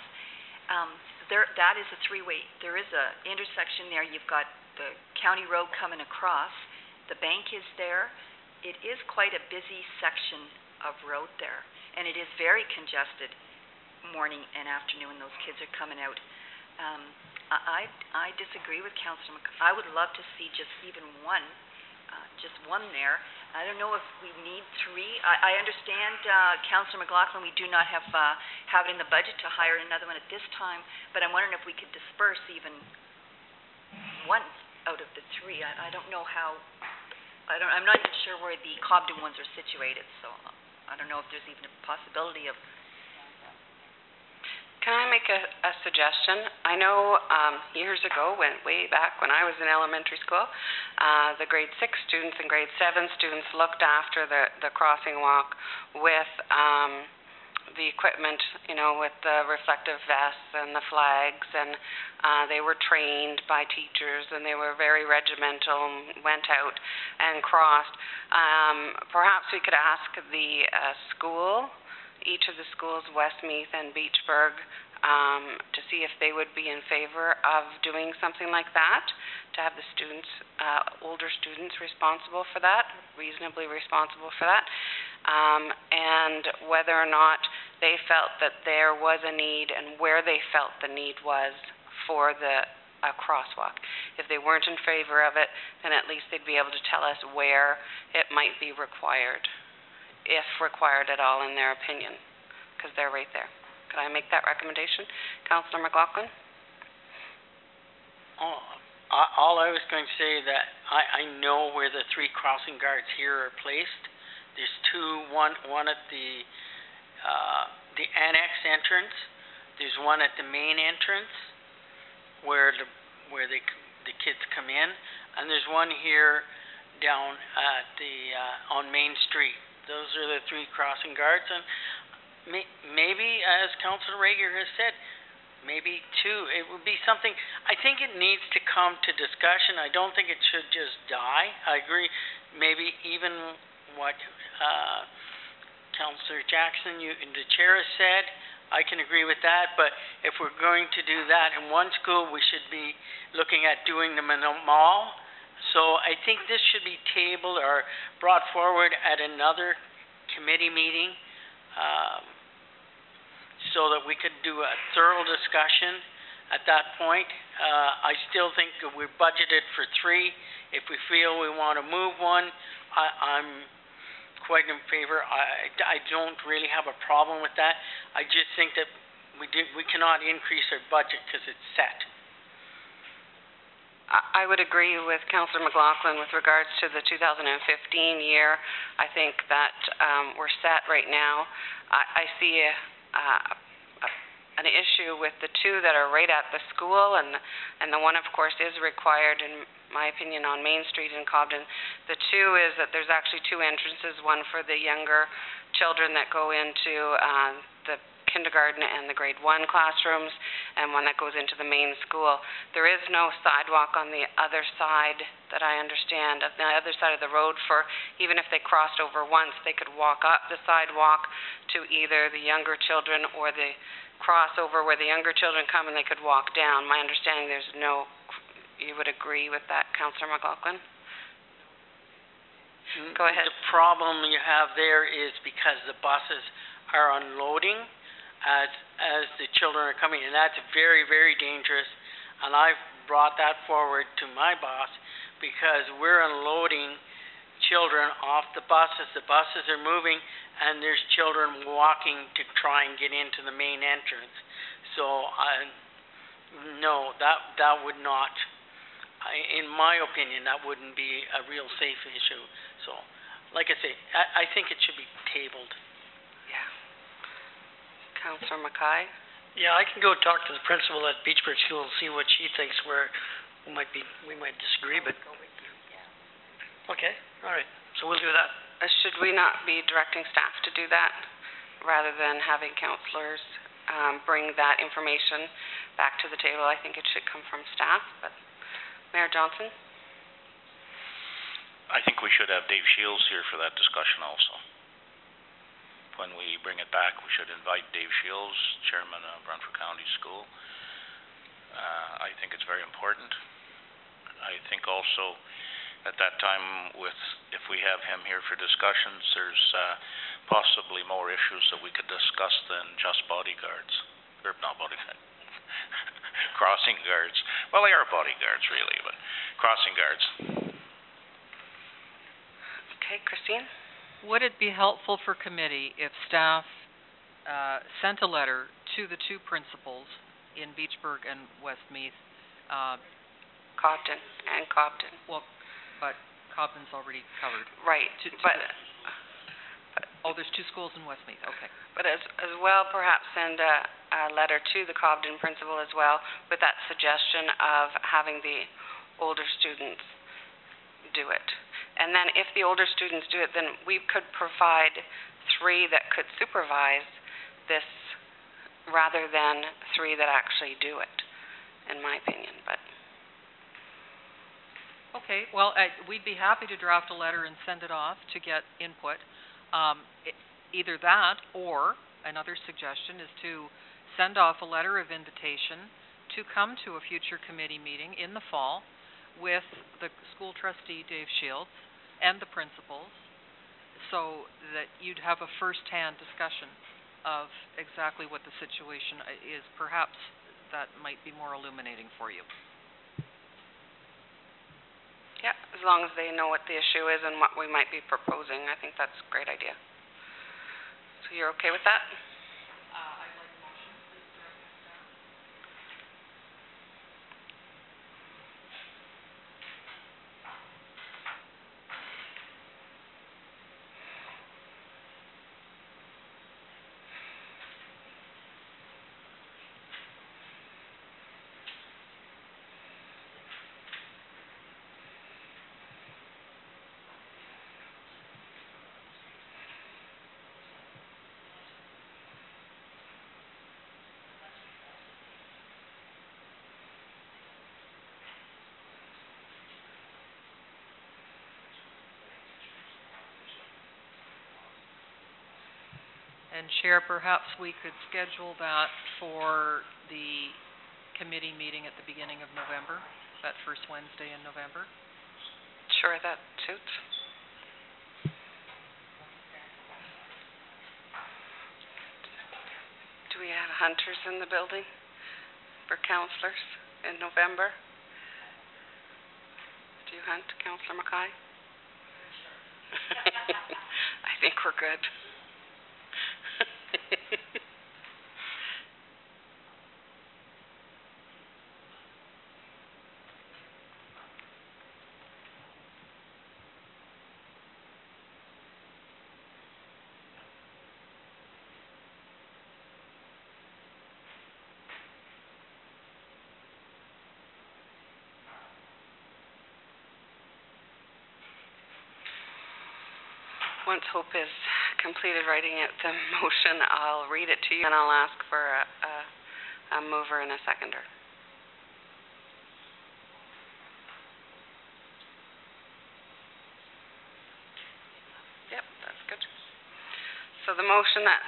C: That is a 3-way. There is a intersection there. You've got the county road coming across. The bank is there. It is quite a busy section of road there, and it is very congested morning and afternoon when those kids are coming out. I disagree with Councillor I would love to see just one there. I don't know if we need 3. I understand, Councillor McLaughlin, we do not have it in the budget to hire another one at this time, but I'm wondering if we could disperse even 1 out of the 3. I don't know how. I'm not even sure where the Cobden ones are situated, so I don't know if there's even a possibility of.
D: Can I make a suggestion? I know years ago, way back when I was in elementary school, the grade 6 students and grade 7 students looked after the crossing walk with the equipment, with the reflective vests and the flags, and they were trained by teachers, and they were very regimental, went out and crossed. Perhaps we could ask the school, each of the schools, Westmeath and Beachburg, to see if they would be in favor of doing something like that, to have the students, older students responsible for that, reasonably responsible for that, and whether or not they felt that there was a need and where they felt the need was for the a crosswalk. If they weren't in favor of it, then at least they'd be able to tell us where it might be required, if required at all in their opinion, because they're right there. Could I make that recommendation? Councillor McLaughlin?
G: All I was going to say that I know where the 3 crossing guards here are placed. There's 2, one at the annex entrance. There's one at the main entrance where the kids come in, and there's one here down at on Main Street. Those are the 3 crossing guards, and maybe, as Councillor Rager has said, maybe 2. It would be something. I think it needs to come to discussion. I don't think it should just die. I agree. Maybe even what Councillor Jackson, the chair, has said. I can agree with that. But if we're going to do that in one school, we should be looking at doing them in them all. So I think this should be tabled or brought forward at another committee meeting, so that we could do a thorough discussion at that point. I still think that we're budgeted for 3. If we feel we want to move one, I'm quite in favor. I don't really have a problem with that. I just think that we cannot increase our budget because it's set.
D: I would agree with Councillor McLaughlin with regards to the 2015 year. I think that we're set right now. I see an issue with the 2 that are right at the school, and the one, of course, is required, in my opinion, on Main Street in Cobden. The 2 is that there's actually 2 entrances, one for the younger children that go into the kindergarten and the grade 1 classrooms, and one that goes into the main school. There is no sidewalk on the other side that I understand, of the other side of the road, for even if they crossed over once, they could walk up the sidewalk to either the younger children or the crossover where the younger children come and they could walk down. My understanding, there's no, you would agree with that, Councillor McLaughlin? Go ahead.
G: The problem you have there is because the buses are unloading as the children are coming, and that's very, very dangerous. And I've brought that forward to my boss because we're unloading children off the buses. The buses are moving, and there's children walking to try and get into the main entrance. So, no, that would not, in my opinion, that wouldn't be a real safe issue. So, like I say, I think it should be tabled.
D: Yeah. Councillor Mackay?
K: Yeah, I can go talk to the principal at Beachburg School and see what she thinks where we might disagree, but... Okay, all right, so we'll do that.
D: Should we not be directing staff to do that, rather than having councillors bring that information back to the table? I think it should come from staff, but... Mayor Johnson?
A: I think we should have Dave Shields here for that discussion also. When we bring it back, we should invite Dave Shields, Chairman of Brantford County School. I think it's very important. I think also at that time, if we have him here for discussions, there's possibly more issues that we could discuss than just bodyguards. Or not bodyguards. Crossing guards. Well, they are bodyguards really, but crossing guards.
D: Okay, Christine?
E: Would it be helpful for committee if staff sent a letter to the 2 principals in Beachburg and Westmeath?
D: Cobden and Cobden.
E: Well, but Cobden's already covered.
D: Right,
E: there's 2 schools in Westmeath, okay.
D: But as well, perhaps send a letter to the Cobden principal as well with that suggestion of having the older students do it. And then if the older students do it, then we could provide 3 that could supervise this rather than 3 that actually do it, in my opinion, but...
E: Okay, well, we'd be happy to draft a letter and send it off to get input. Either that, or another suggestion is to send off a letter of invitation to come to a future committee meeting in the fall with the school trustee, Dave Shields, and the principals, so that you'd have a first-hand discussion of exactly what the situation is. Perhaps that might be more illuminating for you.
D: Yeah, as long as they know what the issue is and what we might be proposing, I think that's a great idea. So you're okay with that?
E: I'd like a motion, please, directing staff. And Chair, perhaps we could schedule that for the committee meeting at the beginning of November, that first Wednesday in November?
D: Sure, that suits. Do we have hunters in the building for councillors in November? Do you hunt, Councillor Mackay? I think we're good. Once Hope is completed writing out the motion, I'll read it to you and I'll ask for a mover and a seconder. Yep, that's good. So the motion that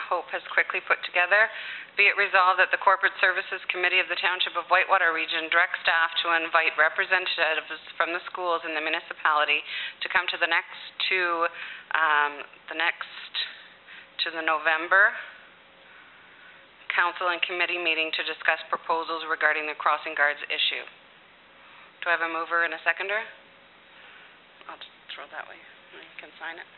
D: Hope has quickly put together, be it resolved that the Corporate Services Committee of the Township of Whitewater Region direct staff to invite representatives from the schools in the municipality to come to the November council and committee meeting to discuss proposals regarding the crossing guards issue. Do I have a mover and a seconder? I'll just throw it that way and you can sign it.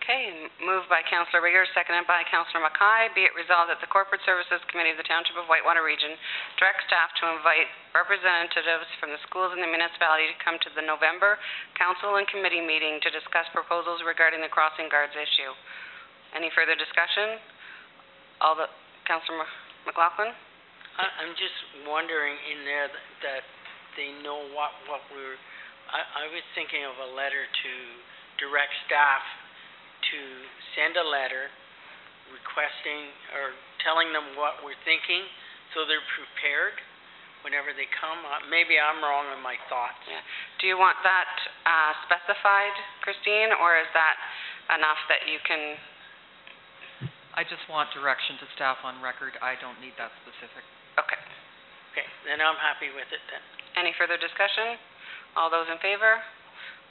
D: Okay, moved by Councillor Rigger, seconded by Councillor Mackay. Be it resolved that the Corporate Services Committee of the Township of Whitewater Region direct staff to invite representatives from the schools in the municipality to come to the November council and committee meeting to discuss proposals regarding the crossing guards issue. Any further discussion? Councillor McLaughlin?
G: I'm just wondering in there that they know what we're... I was thinking of a letter to direct staff to send a letter requesting or telling them what we're thinking so they're prepared whenever they come. Maybe I'm wrong in my thoughts.
D: Yeah. Do you want that specified, Christine, or is that enough that you can...
E: I just want direction to staff on record. I don't need that specific.
D: Okay.
G: Okay, then I'm happy with it then.
D: Any further discussion? All those in favor?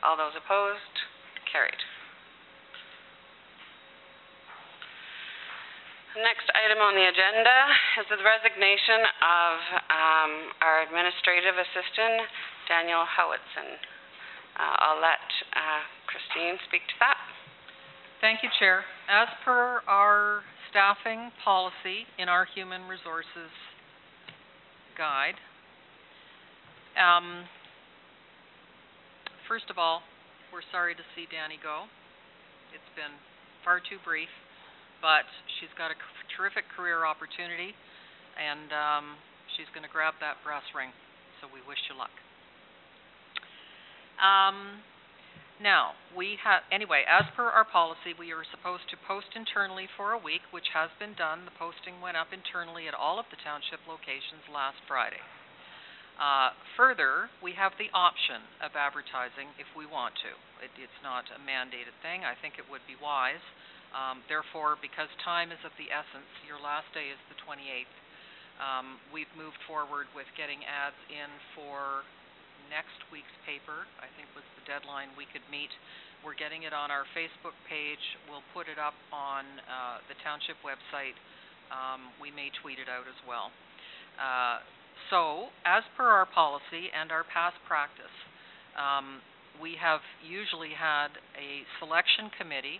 D: All those opposed? Carried. The next item on the agenda is the resignation of our administrative assistant, Daniel Howitson. I'll let Christine speak to that.
E: Thank you, Chair. As per our staffing policy in our Human Resources Guide, first of all, we're sorry to see Danny go. It's been far too brief, but she's got a terrific career opportunity, and she's going to grab that brass ring, so we wish you luck. Now, anyway, as per our policy, we are supposed to post internally for a week, which has been done. The posting went up internally at all of the township locations last Friday. Further, we have the option of advertising if we want to. It's not a mandated thing. I think it would be wise Therefore, because time is of the essence, your last day is the 28th. We've moved forward with getting ads in for next week's paper, I think was the deadline we could meet. We're getting it on our Facebook page. We'll put it up on the township website. We may tweet it out as well. So, as per our policy and our past practice, we have usually had a selection committee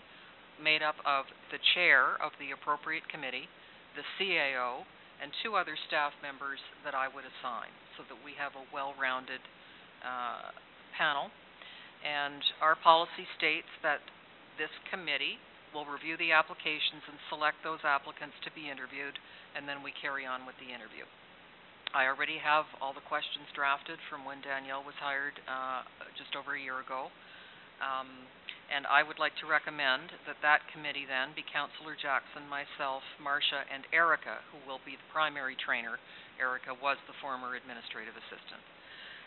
E: made up of the chair of the appropriate committee, the CAO, and 2 other staff members that I would assign, so that we have a well-rounded panel. And our policy states that this committee will review the applications and select those applicants to be interviewed, and then we carry on with the interview. I already have all the questions drafted from when Danielle was hired just over a year ago. And I would like to recommend that that committee then be Councillor Jackson, myself, Marcia, and Erica, who will be the primary trainer. Erica was the former administrative assistant.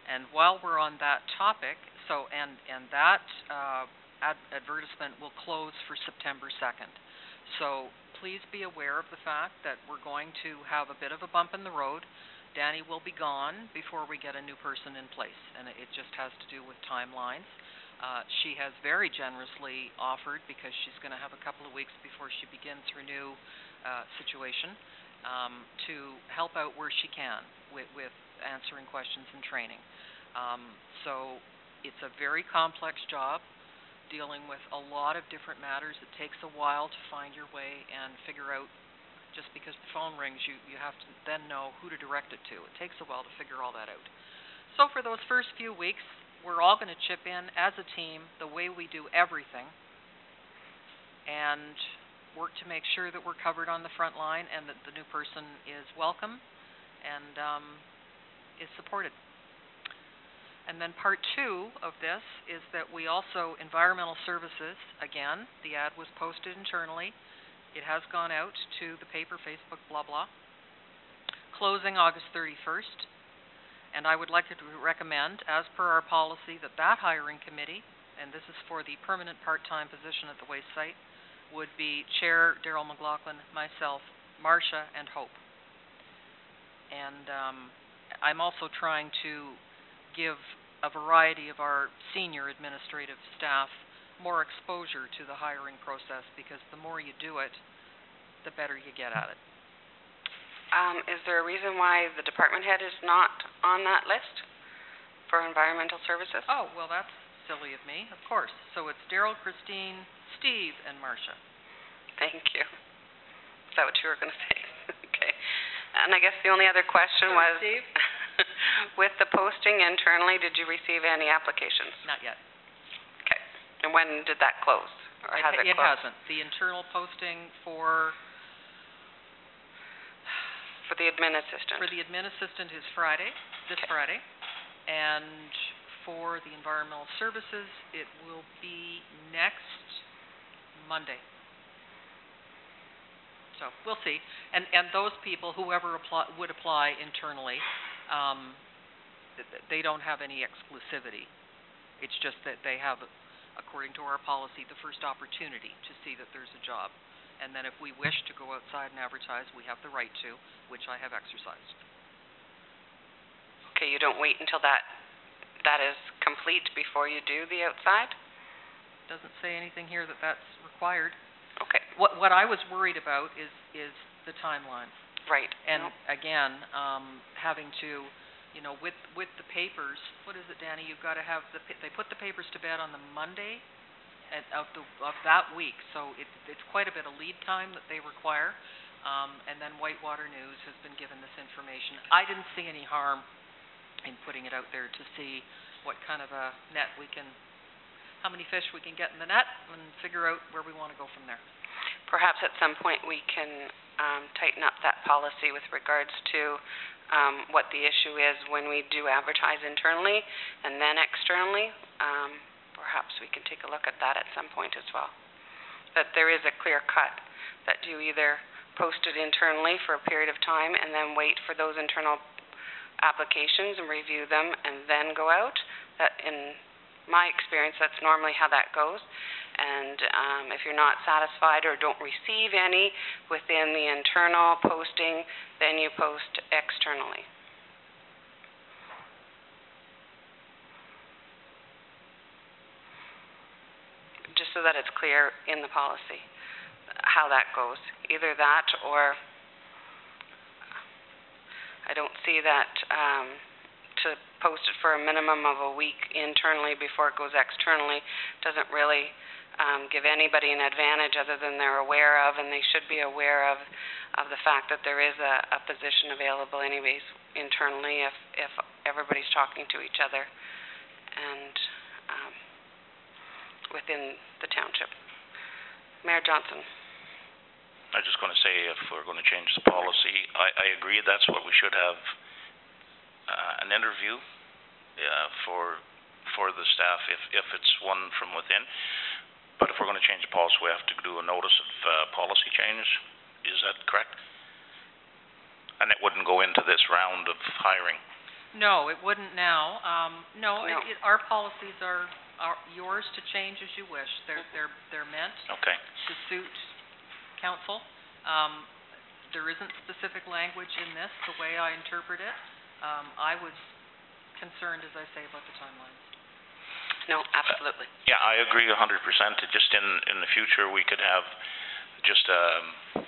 E: And while we're on that topic, that advertisement will close for September 2nd. So please be aware of the fact that we're going to have a bit of a bump in the road. Danny will be gone before we get a new person in place, and it just has to do with timelines. She has very generously offered, because she's going to have a couple of weeks before she begins her new situation, to help out where she can with answering questions and training. So it's a very complex job, dealing with a lot of different matters. It takes a while to find your way and figure out. Just because the phone rings, you have to then know who to direct it to. It takes a while to figure all that out. So for those first few weeks, we're all going to chip in as a team the way we do everything, and work to make sure that we're covered on the front line and that the new person is welcome and is supported. And then part 2 of this is that we also, environmental services, again, the ad was posted internally. It has gone out to the paper, Facebook, blah, blah. Closing August 31st. And I would like to recommend, as per our policy, that hiring committee, and this is for the permanent part-time position at the waste site, would be Chair Daryl McLaughlin, myself, Marcia, and Hope. And I'm also trying to give a variety of our senior administrative staff more exposure to the hiring process, because the more you do it, the better you get at it.
D: Is there a reason why the department head is not on that list for environmental services?
E: Oh, well, that's silly of me, of course. So it's Daryl, Christine, Steve, and Marcia.
D: Thank you. Is that what you were going to say? Okay. And I guess the only other question was,
E: Steve?
D: with the posting internally, did you receive any applications?
E: Not yet.
D: Okay. And when did that close? Or has it closed?
E: It hasn't. The internal posting for
D: the admin assistant?
E: For the admin assistant is Friday, this Friday. And for the environmental services, it will be next Monday. So we'll see. And those people, whoever would apply internally, they don't have any exclusivity. It's just that they have, according to our policy, the first opportunity to see that there's a job. And then if we wish to go outside and advertise, we have the right to, which I have exercised.
D: Okay, you don't wait until that is complete before you do the outside?
E: Doesn't say anything here that that's required.
D: Okay.
E: What I was worried about is the timeline.
D: Right.
E: And again, having to, with the papers, what is it, Danny? You've got to have they put the papers to bed on the Monday of that week, so it's quite a bit of lead time that they require. And then Whitewater News has been given this information. I didn't see any harm in putting it out there to see what kind of a net how many fish we can get in the net, and figure out where we want to go from there.
D: Perhaps at some point we can tighten up that policy with regards to what the issue is when we do advertise internally and then externally. Perhaps we can take a look at that at some point as well. That there is a clear cut, that you either post it internally for a period of time and then wait for those internal applications and review them and then go out. That, in my experience, that's normally how that goes. And if you're not satisfied or don't receive any within the internal posting, then you post externally. Just so that it's clear in the policy how that goes. Either that, or I don't see that to post it for a minimum of a week internally before it goes externally doesn't really give anybody an advantage other than they're aware of, and they should be aware of the fact that there is a position available anyways internally if everybody's talking to each other and within the township. Mayor Johnson.
A: I was just going to say, if we're going to change the policy, I agree that's what we should have, an interview for the staff if it's one from within. But if we're going to change the policy, we have to do a notice of policy change. Is that correct? And it wouldn't go into this round of hiring?
E: No, it wouldn't now. No. Our policies are yours to change as you wish. They're meant to suit council. There isn't specific language in this, the way I interpret it. I was concerned, as I say, about the timelines.
D: No, absolutely.
A: Yeah, I agree 100%. Just in the future, we could have just,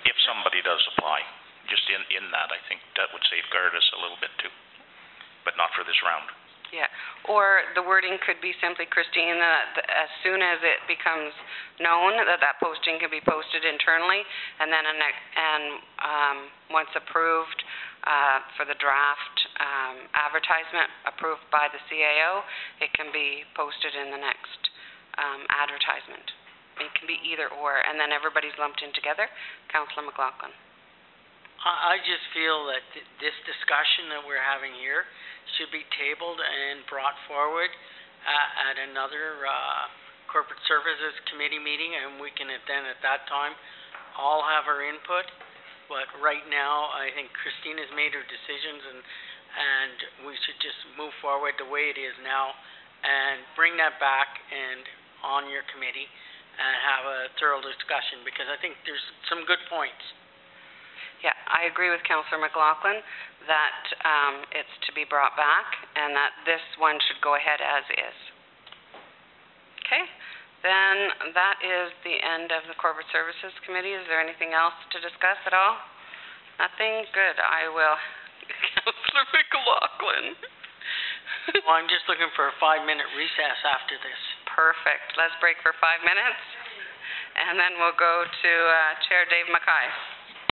A: if somebody does apply, just in that, I think that would safeguard us a little bit too, but not for this round.
D: Yeah, or the wording could be simply, Christine, that as soon as it becomes known that posting can be posted internally, and then once approved for the draft advertisement approved by the CAO, it can be posted in the next advertisement. It can be either or, and then everybody's lumped in together. Councillor McLaughlin.
G: I just feel that this discussion that we're having here should be tabled and brought forward at another corporate services committee meeting, and we can then at that time all have our input. But right now, I think Christine has made her decisions, and we should just move forward the way it is now and bring that back and on your committee and have a thorough discussion, because I think there's some good points.
D: Yeah, I agree with Councillor McLaughlin that it's to be brought back and that this one should go ahead as is. Okay, then that is the end of the Corporate Services Committee. Is there anything else to discuss at all? Nothing? Good. I will. Councillor McLaughlin.
G: Well, I'm just looking for a 5-minute recess after this.
D: Perfect. Let's break for 5 minutes, and then we'll go to Chair Dave Mackay.